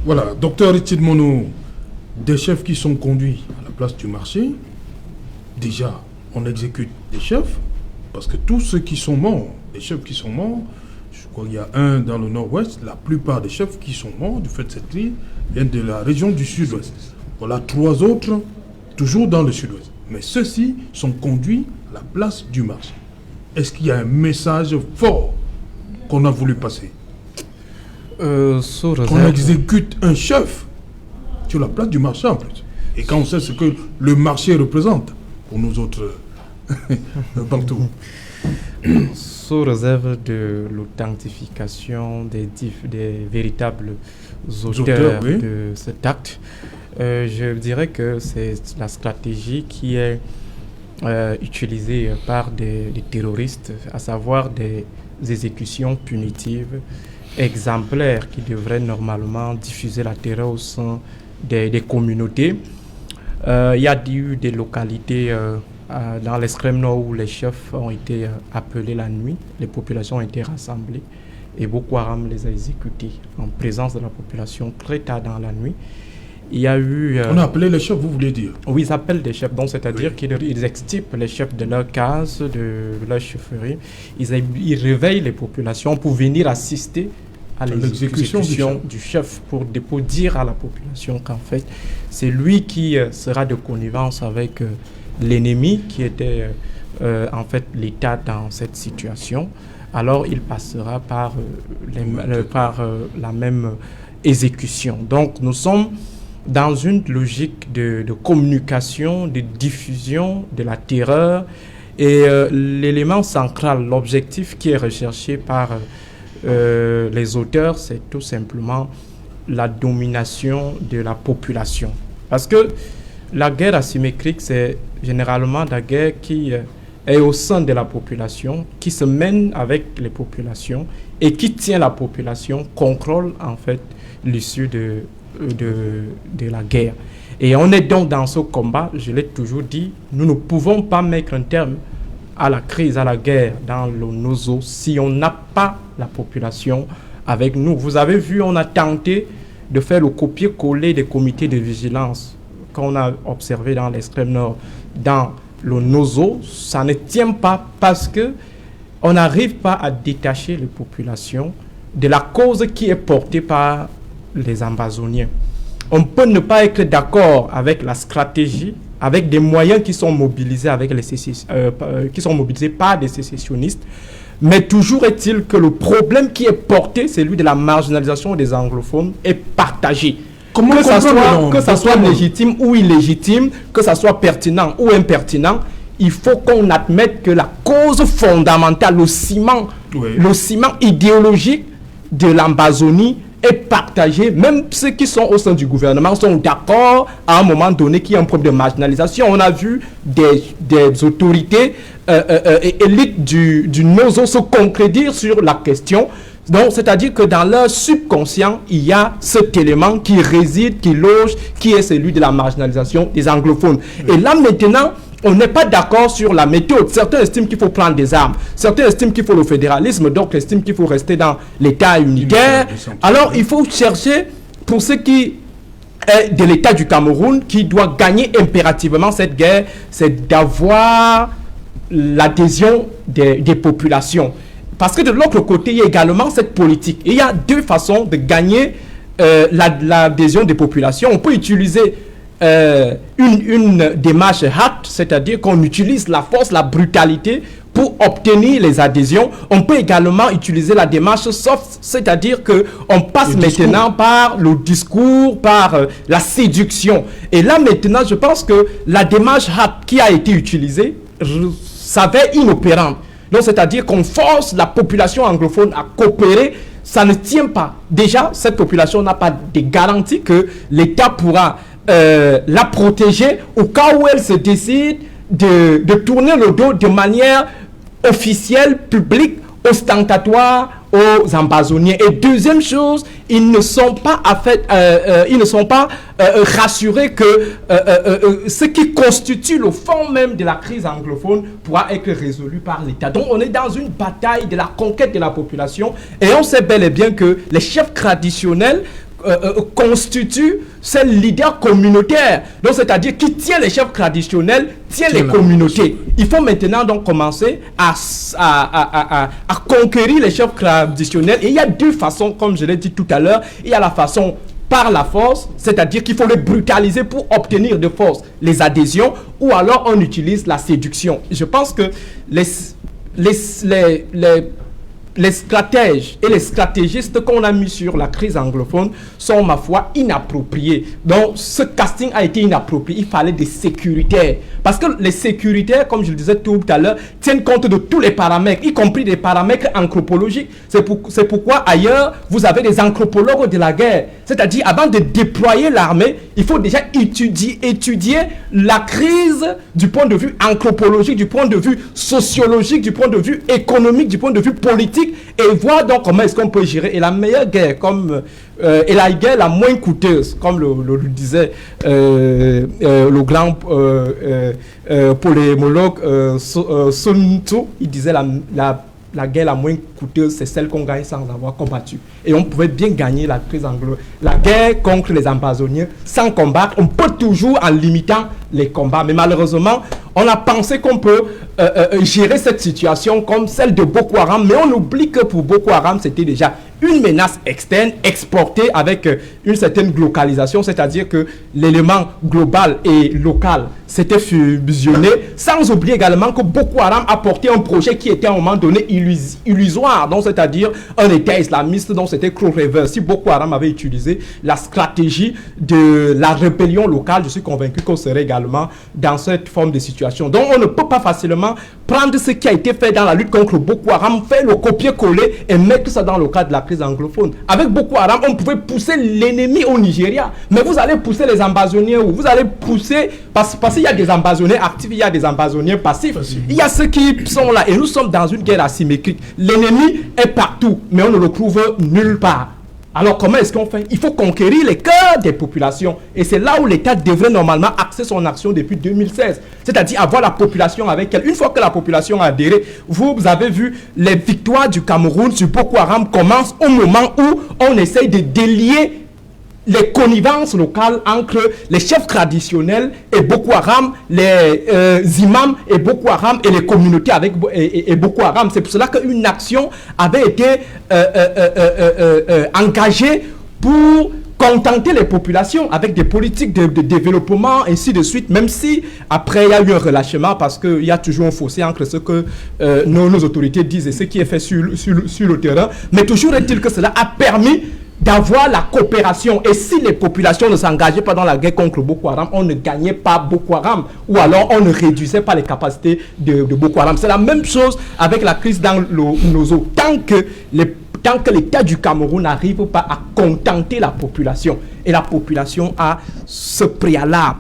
Voilà, docteur Richard Mono, des chefs qui sont conduits à la place du marché, déjà, on exécute des chefs, parce que tous ceux qui sont morts, les chefs qui sont morts, je crois qu'il y a un dans le nord-ouest, la plupart des chefs qui sont morts du fait de cette crise viennent de la région du sud-ouest. Voilà 3 autres, toujours dans le sud-ouest. Mais ceux-ci sont conduits à la place du marché. Est-ce qu'il y a un message fort qu'on a voulu passer? Qu'on exécute un chef sur la place du marché en plus. Et quand on sait ce que le marché représente pour nous autres partout. Sous réserve de l'authentification des véritables auteurs oui. de cet acte, je dirais que c'est la stratégie qui est utilisée par des terroristes, à savoir des exécutions punitives exemplaires qui devraient normalement diffuser la terreur au sein des communautés. Il y a eu des localités dans l'extrême nord où les chefs ont été appelés la nuit, les populations ont été rassemblées et Boko Haram les a exécutés en présence de la population très tard dans la nuit. Il y a eu... On a appelé les chefs, vous voulez dire? Oui, ils appellent des chefs, donc c'est-à-dire qu'ils extirpent les chefs de leur case, de leur chefferie. Ils réveillent les populations pour venir assister à l'exécution du chef pour dire à la population qu'en fait, c'est lui qui sera de connivence avec l'ennemi qui était en fait l'État dans cette situation. Alors, il passera par la même exécution. Donc, nous sommes dans une logique de communication, de diffusion de la terreur. Et l'élément central, l'objectif qui est recherché par les auteurs, c'est tout simplement la domination de la population. Parce que la guerre asymétrique, c'est généralement la guerre qui est au sein de la population, qui se mène avec les populations et qui tient la population, contrôle en fait l'issue de la guerre. Et on est donc dans ce combat, je l'ai toujours dit, nous ne pouvons pas mettre un terme à la crise, à la guerre dans le Nozo si on n'a pas la population avec nous. Vous avez vu, on a tenté de faire le copier-coller des comités de vigilance qu'on a observé dans l'extrême nord, dans le Nozo. Ça ne tient pas parce que on n'arrive pas à détacher les populations de la cause qui est portée par les Amazoniens. On peut ne pas être d'accord avec la stratégie, avec des moyens qui sont mobilisés, qui sont mobilisés par des sécessionnistes, Mais toujours est-il que le problème qui est porté, celui de la marginalisation des anglophones, est partagé. Que ça soit légitime ou illégitime, que ça soit pertinent ou impertinent, il faut qu'on admette que la cause fondamentale, le ciment idéologique de l'Ambazonie est partagé. Même ceux qui sont au sein du gouvernement sont d'accord à un moment donné qu'il y a un problème de marginalisation. On a vu des autorités élites du NOZO se concrétiser sur la question. Donc, c'est-à-dire que dans leur subconscient, il y a cet élément qui réside, qui loge, qui est celui de la marginalisation des anglophones. Et là, maintenant, on n'est pas d'accord sur la méthode. Certains estiment qu'il faut prendre des armes. Certains estiment qu'il faut le fédéralisme. D'autres estiment qu'il faut rester dans l'État unitaire. Alors, il faut chercher, pour ce qui est de l'État du Cameroun, qui doit gagner impérativement cette guerre, c'est d'avoir l'adhésion des populations. Parce que de l'autre côté, il y a également cette politique. Et il y a deux façons de gagner l'adhésion des populations. On peut utiliser une démarche hard, c'est-à-dire qu'on utilise la force, la brutalité pour obtenir les adhésions. On peut également utiliser la démarche soft, c'est-à-dire qu'on passe maintenant par le discours, par la séduction. Et là maintenant, je pense que la démarche hard qui a été utilisée s'avère inopérante. Donc, c'est-à-dire qu'on force la population anglophone à coopérer, ça ne tient pas. Déjà, cette population n'a pas de garantie que l'État pourra la protéger au cas où elle se décide de tourner le dos de manière officielle, publique, ostentatoire aux Ambazoniens. Et deuxième chose, ils ne sont pas rassurés que ce qui constitue le fond même de la crise anglophone pourra être résolu par l'État. Donc on est dans une bataille de la conquête de la population et on sait bel et bien que les chefs traditionnels constitue ce leader communautaire. Donc, c'est-à-dire qui tient les chefs traditionnels, tient les communautés. Il faut maintenant donc commencer à conquérir les chefs traditionnels. Et il y a deux façons, comme je l'ai dit tout à l'heure. Il y a la façon par la force, c'est-à-dire qu'il faut les brutaliser pour obtenir de force les adhésions, ou alors on utilise la séduction. Je pense que les stratèges et les stratégistes qu'on a mis sur la crise anglophone sont, ma foi, inappropriés. Donc, ce casting a été inapproprié. Il fallait des sécuritaires. Parce que les sécuritaires, comme je le disais tout à l'heure, tiennent compte de tous les paramètres, y compris des paramètres anthropologiques. C'est pourquoi, ailleurs, vous avez des anthropologues de la guerre. C'est-à-dire, avant de déployer l'armée, il faut déjà étudier la crise du point de vue anthropologique, du point de vue sociologique, du point de vue économique, du point de vue politique, et voir donc comment est-ce qu'on peut gérer. Et la meilleure guerre, et la guerre la moins coûteuse, comme le disait le grand polémologue Sun Tzu, il disait la guerre la moins coûteuse, c'est celle qu'on gagne sans avoir combattu. Et on pouvait bien gagner la crise anglo. La guerre contre les Ambazoniens sans combattre, on peut toujours en limitant les combats. Mais malheureusement, on a pensé qu'on peut gérer cette situation comme celle de Boko Haram, mais on oublie que pour Boko Haram, c'était déjà une menace externe exportée avec une certaine localisation, c'est-à-dire que l'élément global et local s'était fusionné, sans oublier également que Boko Haram a porté un projet qui était à un moment donné illusoire, donc c'est-à-dire un État islamiste dont c'était Crow-River. Si Boko Haram avait utilisé la stratégie de la rébellion locale, je suis convaincu qu'on serait également dans cette forme de situation. Donc on ne peut pas facilement prendre ce qui a été fait dans la lutte contre Boko Haram, faire le copier-coller et mettre ça dans le cadre de la crise anglophone. Avec Boko Haram, on pouvait pousser l'ennemi au Nigeria, mais vous allez pousser les Ambazoniens où vous allez pousser, parce qu'il y a des Ambazoniens actifs, il y a des Ambazoniens passifs. Il y a ceux qui sont là et nous sommes dans une guerre asymétrique. L'ennemi est partout, mais on ne le trouve nulle part. Alors comment est-ce qu'on fait? Il faut conquérir les cœurs des populations. Et c'est là où l'État devrait normalement axer son action depuis 2016. C'est-à-dire avoir la population avec elle. Une fois que la population a adhéré, vous avez vu les victoires du Cameroun sur Boko Haram commencent au moment où on essaye de délier les connivences locales entre les chefs traditionnels et Boko Haram, les imams et Boko Haram et les communautés avec et Boko Haram. C'est pour cela qu'une action avait été engagée pour contenter les populations avec des politiques de développement, ainsi de suite, même si après il y a eu un relâchement parce qu'il y a toujours un fossé entre ce que nos autorités disent et ce qui est fait sur le terrain. Mais toujours est-il que cela a permis d'avoir la coopération. Et si les populations ne s'engageaient pas dans la guerre contre Boko Haram, on ne gagnait pas Boko Haram. Ou alors on ne réduisait pas les capacités de Boko Haram. C'est la même chose avec la crise dans nos eaux. Tant que l'État du Cameroun n'arrive pas à contenter la population, et la population a ce préalable,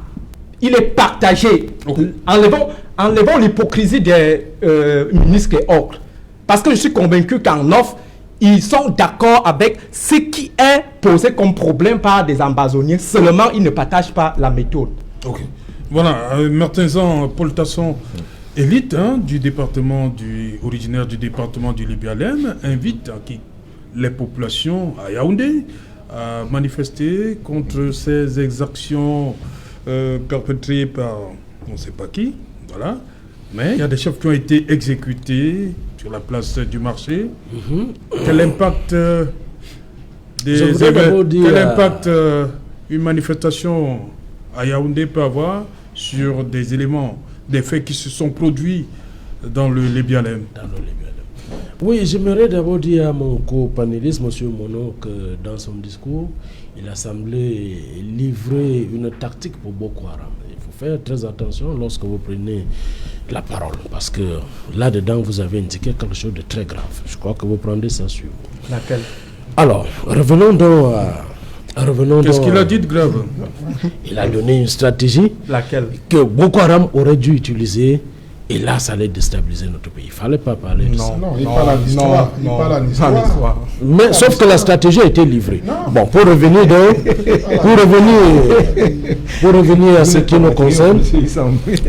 il est partagé. Enlevons l'hypocrisie des ministres et autres. Parce que je suis convaincu qu'en offre, ils sont d'accord avec ce qui est posé comme problème par des ambazoniens. Seulement, ils ne partagent pas la méthode. Ok. Voilà, Martinsan, Paul Tasson, élite originaire du département du Libyalem, invite les populations à Yaoundé à manifester contre ces exactions perpétrées par on ne sait pas qui. Voilà. Mais il y a des chefs qui ont été exécutés sur la place du marché. Quel impact une manifestation à Yaoundé peut avoir sur des éléments, des faits qui se sont produits dans le Libyalem? Oui, j'aimerais d'abord dire à mon co-panéliste, M. Mono, que dans son discours, il a semblé livrer une tactique pour Boko Haram. Il faut faire très attention lorsque vous prenez la parole, parce que là-dedans, vous avez indiqué quelque chose de très grave. Je crois que vous prenez ça sur vous. Laquelle? Alors, revenons donc à... Qu'est-ce qu'il a dit de grave? Il a donné une stratégie. Laquelle? Que Boko Haram aurait dû utiliser, et là, ça allait déstabiliser notre pays. Il ne fallait pas parler de ça. Non, il parle en histoire. Il parle en histoire. Mais sauf que la stratégie a été livrée. Bon, pour revenir à ce qui nous concerne,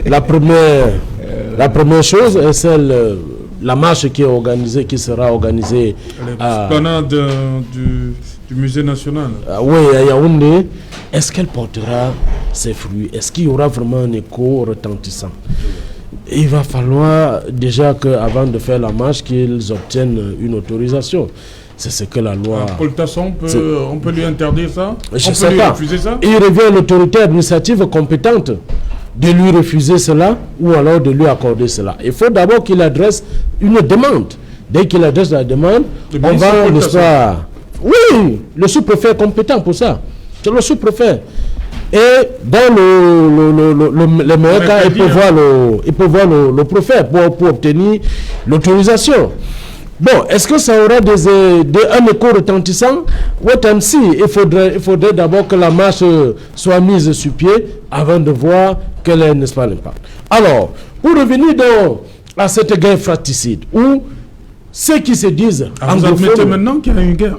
la première chose est celle, la marche qui sera organisée à l'esplanade du musée national. Oui, à Yaoundé. Est-ce qu'elle portera ses fruits? Est-ce qu'il y aura vraiment un écho retentissant? Il va falloir déjà qu'avant de faire la marche, qu'ils obtiennent une autorisation. C'est ce que la loi... Paul Tasson, on peut lui interdire ça? Je ne sais pas. Refuser ça? Il revient à l'autorité administrative compétente de lui refuser cela ou alors de lui accorder cela. Il faut d'abord qu'il adresse une demande. Dès qu'il adresse la demande, on va... Oui, le sous-préfet est compétent pour ça. C'est le sous-préfet. Et dans le meilleur cas, il peut voir le préfet pour obtenir l'autorisation. Bon, est-ce que ça aura un écho retentissant? Wait and see. Il faudrait d'abord que la marche soit mise sur pied avant de voir quel est, n'est-ce pas, l'impact. Alors, pour revenir donc à cette guerre fratricide, où ceux qui se disent anglophones... Vous admettez maintenant qu'il y a une guerre?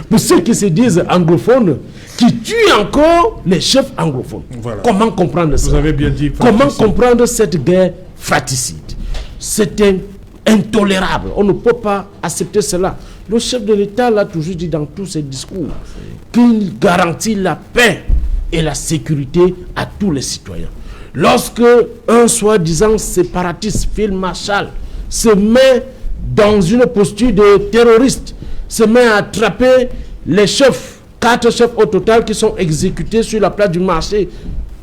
Pour ceux qui se disent anglophones, qui tuent encore les chefs anglophones. Voilà. Comment comprendre ça? Vous avez bien dit. Comment comprendre cette guerre fratricide? C'était intolérable. On ne peut pas accepter cela. Le chef de l'État l'a toujours dit dans tous ses discours qu'il garantit la paix et la sécurité à tous les citoyens. Lorsque un soi-disant séparatiste, Phil Marshall, se met dans une posture de terroriste, se met à attraper les chefs, 4 chefs au total qui sont exécutés sur la place du marché,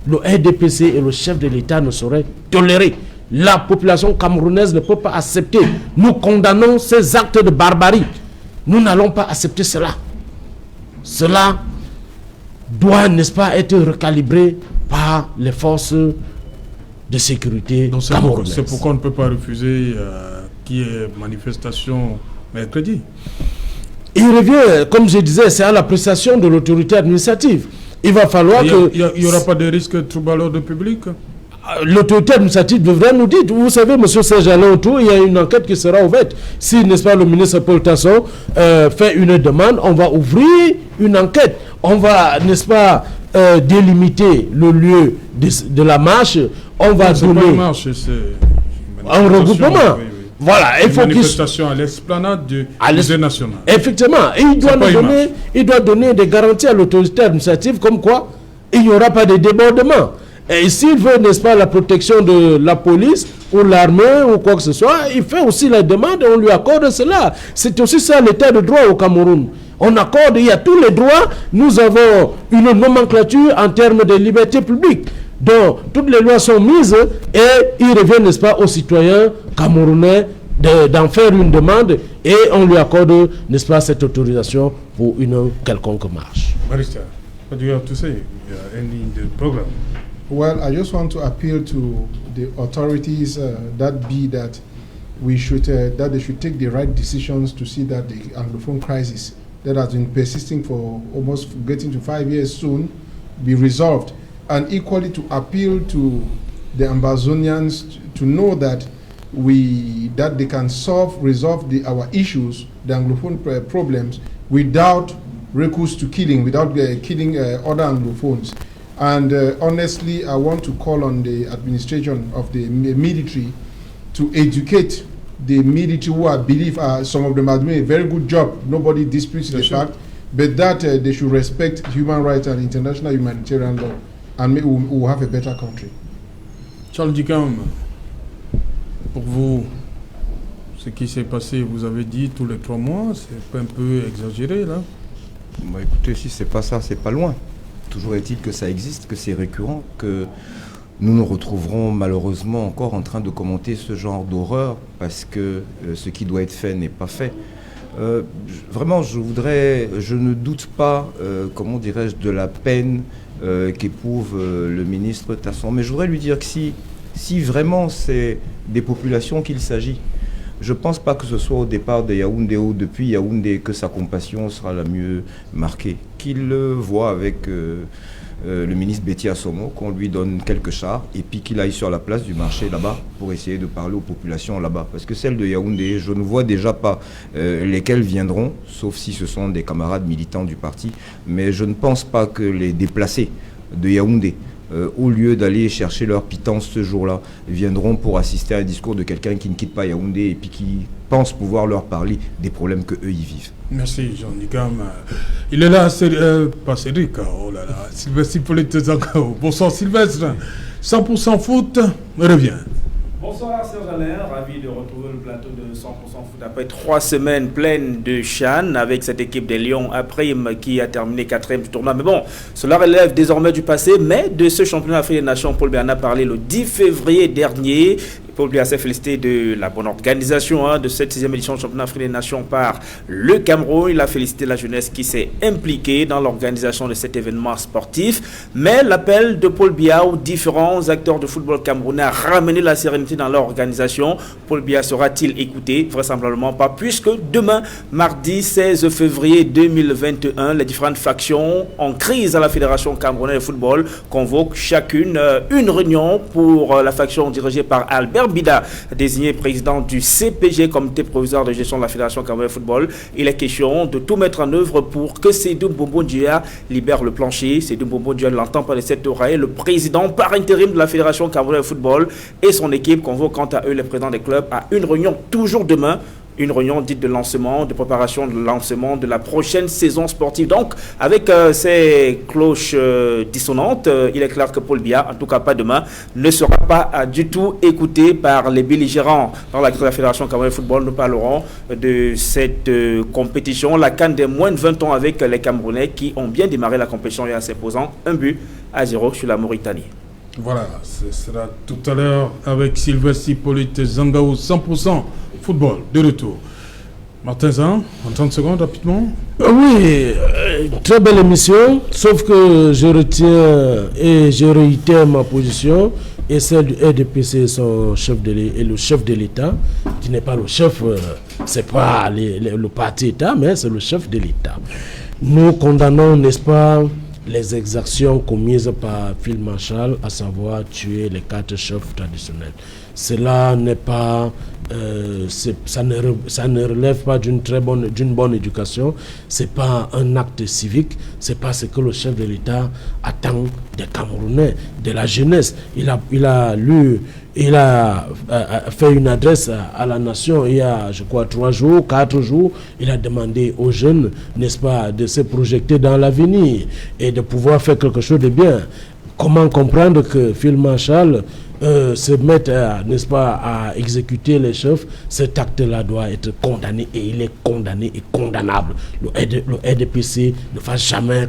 le RDPC et le chef de l'État ne sauraient tolérer. La population camerounaise ne peut pas accepter. Nous condamnons ces actes de barbarie. Nous n'allons pas accepter cela. Cela doit, n'est-ce pas, être recalibré par les forces de sécurité camerounaises. C'est pourquoi on ne peut pas refuser qu'il y ait manifestation mercredi. Il revient, comme je disais, c'est à l'appréciation de l'autorité administrative. Il va falloir que... Il n'y aura pas de risque de trouble à l'ordre public? L'autorité administrative devrait nous dire. Vous savez, M. Serge-Alain Autour, il y a une enquête qui sera ouverte. Si, n'est-ce pas, le ministre Paul Tasson fait une demande, on va ouvrir une enquête. On va, n'est-ce pas, délimiter le lieu de la marche. On va donner... C'est pas une marche, c'est un regroupement. Oui. Voilà, il faut manifestation à l'esplanade du musée national. Effectivement, et il doit donner des garanties à l'autorité administrative comme quoi il n'y aura pas de débordement. Et s'il veut, n'est-ce pas, la protection de la police ou l'armée ou quoi que ce soit, il fait aussi la demande et on lui accorde cela. C'est aussi ça l'état de droit au Cameroun. On accorde, il y a tous les droits. Nous avons une nomenclature en termes de liberté publique. Donc, toutes les lois sont mises et il revient, n'est-ce pas, aux citoyens camerounais d'en faire une demande et on lui accorde, n'est-ce pas, cette autorisation pour une quelconque marche. Barrister, what do you have to say? Ending the program. Well, I just want to appeal to the authorities that we should that they should take the right decisions to see that the Anglophone crisis that has been persisting for almost getting to 5 years soon be resolved, and equally to appeal to the Ambazonians to know that they can resolve our issues, the Anglophone problems, without recourse to killing, without killing other Anglophones. And honestly, I want to call on the administration of the military to educate the military, who I believe some of them are doing a very good job. Nobody disputes the fact, but that they should respect human rights and international humanitarian law, and maybe we'll have a better country. Charles Dicam, pour vous, ce qui s'est passé, vous avez dit tous les 3 mois, c'est un peu exagéré là? Bah, écoutez, si c'est pas ça, c'est pas loin. Toujours est-il que ça existe, que c'est récurrent, que nous nous retrouverons malheureusement encore en train de commenter ce genre d'horreur parce que ce qui doit être fait n'est pas fait. Vraiment, je ne doute pas, comment dirais-je, de la peine qu'éprouve le ministre Tasson. Mais je voudrais lui dire que si vraiment c'est des populations qu'il s'agit, je ne pense pas que ce soit au départ de Yaoundé ou depuis Yaoundé que sa compassion sera la mieux marquée. Qu'il le voit avec le ministre Betty Assomo, qu'on lui donne quelques chars et puis qu'il aille sur la place du marché là-bas pour essayer de parler aux populations là-bas. Parce que celles de Yaoundé, je ne vois déjà pas lesquelles viendront, sauf si ce sont des camarades militants du parti. Mais je ne pense pas que les déplacés de Yaoundé, au lieu d'aller chercher leur pitance ce jour-là, viendront pour assister à un discours de quelqu'un qui ne quitte pas Yaoundé et puis qui pense pouvoir leur parler des problèmes qu'eux y vivent. Merci Jean Nicam. Il est là, pas Cédric, oh là là, Sylvestre Hippolyte Zangao. Bonsoir Sylvestre, 100% foot revient. Bonsoir Serge Alain, ravi de retrouver le plateau de 100% foot après 3 semaines pleines de CHAN avec cette équipe des Lions à Prime qui a terminé 4e du tournoi. Mais bon, cela relève désormais du passé, mais de ce championnat d'Afrique des Nations, Paul Biya en a parlé le 10 février dernier. Paul Biya s'est félicité de la bonne organisation de cette 6e édition du championnat d'Afrique des Nations par le Cameroun. Il a félicité la jeunesse qui s'est impliquée dans l'organisation de cet événement sportif. Mais l'appel de Paul Biya aux différents acteurs de football camerounais a ramené la sérénité dans leur organisation. Paul Biya sera-t-il écouté? Vraisemblablement pas, puisque demain, mardi 16 février 2021, les différentes factions en crise à la Fédération camerounaise de football convoquent chacune une réunion pour la faction dirigée par Albert Bida, désigné président du CPG, Comité provisoire de gestion de la Fédération camerounaise de football. Il est question de tout mettre en œuvre pour que Seydou Mbombo Dia libère le plancher. Seydou Mbombo Dia l'entend par les 7 oreilles. Le président par intérim de la Fédération camerounaise de football et son équipe convoquent quant à eux les présidents des clubs à une réunion toujours demain. Une réunion dite de lancement, de préparation de lancement de la prochaine saison sportive. Donc, avec ces cloches dissonantes, il est clair que Paul Biya, en tout cas pas demain, ne sera pas du tout écouté par les belligérants dans la Fédération camerounaise de football. Nous parlerons de cette compétition, la CAN des moins de 20 ans avec les Camerounais qui ont bien démarré la compétition et en s'imposant 1-0 sur la Mauritanie. Voilà, ce sera tout à l'heure avec Sylvestre Hippolyte Zangao, 100% football, de retour. Martin Zan, en 30 secondes, rapidement. Oui, très belle émission, sauf que je retiens et je réitère ma position et celle du RDPC, son chef et le chef de l'État, qui n'est pas le chef, c'est pas le parti État, mais c'est le chef de l'État. Nous condamnons, n'est-ce pas, les exactions commises par Phil Marshall, à savoir tuer les 4 chefs traditionnels. Cela n'est pas, ça ne relève pas d'une bonne éducation. C'est pas un acte civique. C'est pas ce que le chef de l'État attend des Camerounais, de la jeunesse. Il a fait une adresse à la nation il y a, je crois, 4 jours. Il a demandé aux jeunes, n'est-ce pas, de se projeter dans l'avenir et de pouvoir faire quelque chose de bien. Comment comprendre que Phil Marshall se mettent, n'est-ce pas, à exécuter les chefs, cet acte-là doit être condamné et il est condamné et condamnable. Le RDPC ne va jamais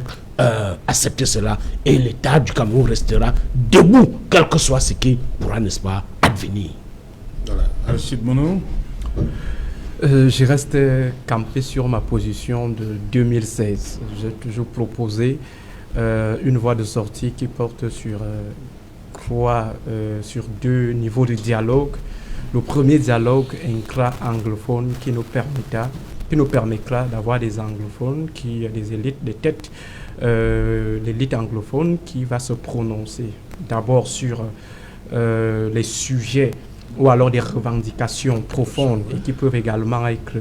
accepter cela et l'État du Cameroun restera debout, quel que soit ce qui pourra, n'est-ce pas, advenir. Voilà. Aristide Mono. Je reste campé sur ma position de 2016. J'ai toujours proposé une voie de sortie qui porte sur deux niveaux de dialogue. Le premier dialogue intra-anglophone qui nous permettra d'avoir des anglophones, des élites, des têtes, l'élite anglophone qui va se prononcer d'abord sur les sujets ou alors des revendications profondes et qui peuvent également être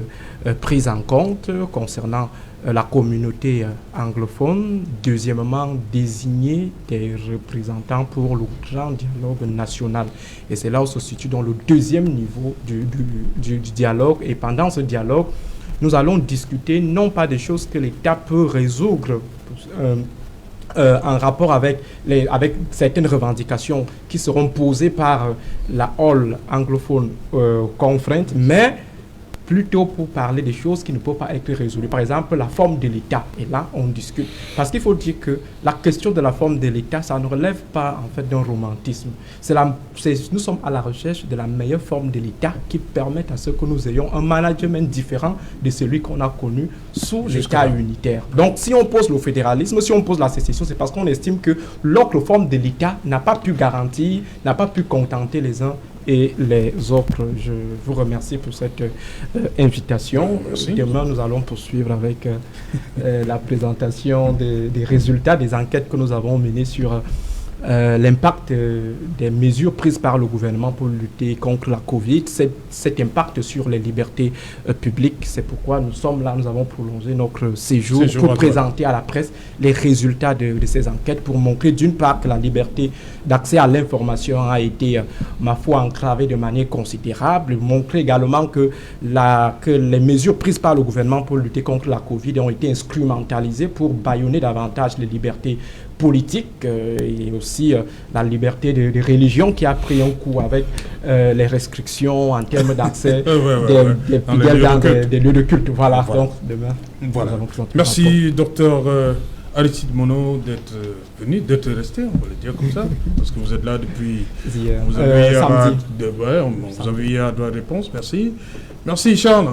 prises en compte concernant la communauté anglophone. Deuxièmement, désigner des représentants pour le grand dialogue national. Et c'est là où se situe dans le deuxième niveau du dialogue. Et pendant ce dialogue, nous allons discuter non pas des choses que l'État peut résoudre en rapport avec certaines revendications qui seront posées par la All Anglophone Conference, mais plutôt pour parler des choses qui ne peuvent pas être résolues. Par exemple, la forme de l'État. Et là, on discute. Parce qu'il faut dire que la question de la forme de l'État, ça ne relève pas en fait d'un romantisme. Nous sommes à la recherche de la meilleure forme de l'État qui permette à ce que nous ayons un management différent de celui qu'on a connu sous l'État unitaire. Donc, si on pose le fédéralisme, si on pose la sécession, c'est parce qu'on estime que l'autre forme de l'État n'a pas pu garantir, n'a pas pu contenter les uns et les autres. Je vous remercie pour cette invitation. Demain, nous allons poursuivre avec la présentation des résultats des enquêtes que nous avons menées sur l'impact des mesures prises par le gouvernement pour lutter contre la Covid, cet impact sur les libertés publiques. C'est pourquoi nous sommes là, nous avons prolongé notre séjour pour présenter à la presse les résultats de ces enquêtes, pour montrer d'une part que la liberté d'accès à l'information a été, ma foi, entravée de manière considérable, montrer également que les mesures prises par le gouvernement pour lutter contre la Covid ont été instrumentalisées pour bâillonner davantage les libertés politique et aussi la liberté de religion qui a pris un coup avec les restrictions en termes d'accès des fidèles dans des lieux de culte. Voilà, donc demain. Voilà. Merci, docteur Aristide Mono, d'être venu, d'être resté, on va le dire comme ça, parce que vous êtes là depuis... Vous avez eu à droit de réponse, merci. Merci, Charles.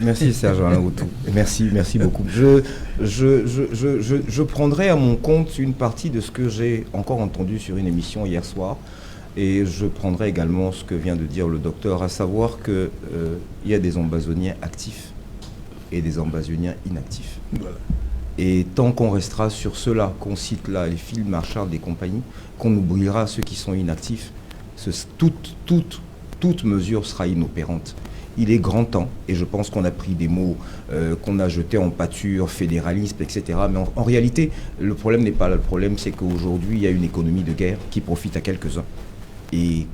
Merci Serge Alain Outou. Merci beaucoup. Je prendrai à mon compte une partie de ce que j'ai encore entendu sur une émission hier soir, et je prendrai également ce que vient de dire le docteur, à savoir qu'il y a des ambazoniens actifs et des ambazoniens inactifs. Voilà. Et tant qu'on restera sur ceux-là, qu'on cite là, les Phil Marchal des compagnies, qu'on oubliera ceux qui sont inactifs, toute mesure sera inopérante. Il est grand temps, et je pense qu'on a pris des mots qu'on a jetés en pâture, fédéralisme, etc. Mais en réalité, le problème n'est pas là. Le problème, c'est qu'aujourd'hui, il y a une économie de guerre qui profite à quelques-uns, et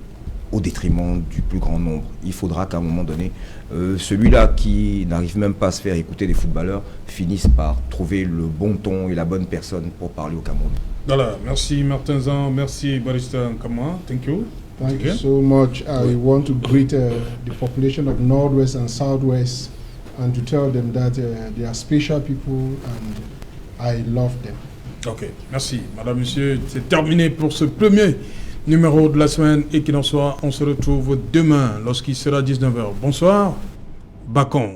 au détriment du plus grand nombre. Il faudra qu'à un moment donné, celui-là qui n'arrive même pas à se faire écouter des footballeurs finisse par trouver le bon ton et la bonne personne pour parler au Cameroun. Voilà, merci Martin Zan, merci Barista Nkama, thank you. Thank you so much. I want to greet the population of Northwest and Southwest and to tell them that they are special people and I love them. Ok, merci. Madame, Monsieur, c'est terminé pour ce premier numéro de la semaine et qu'il en soit, on se retrouve demain lorsqu'il sera 19h. Bonsoir, Bacon.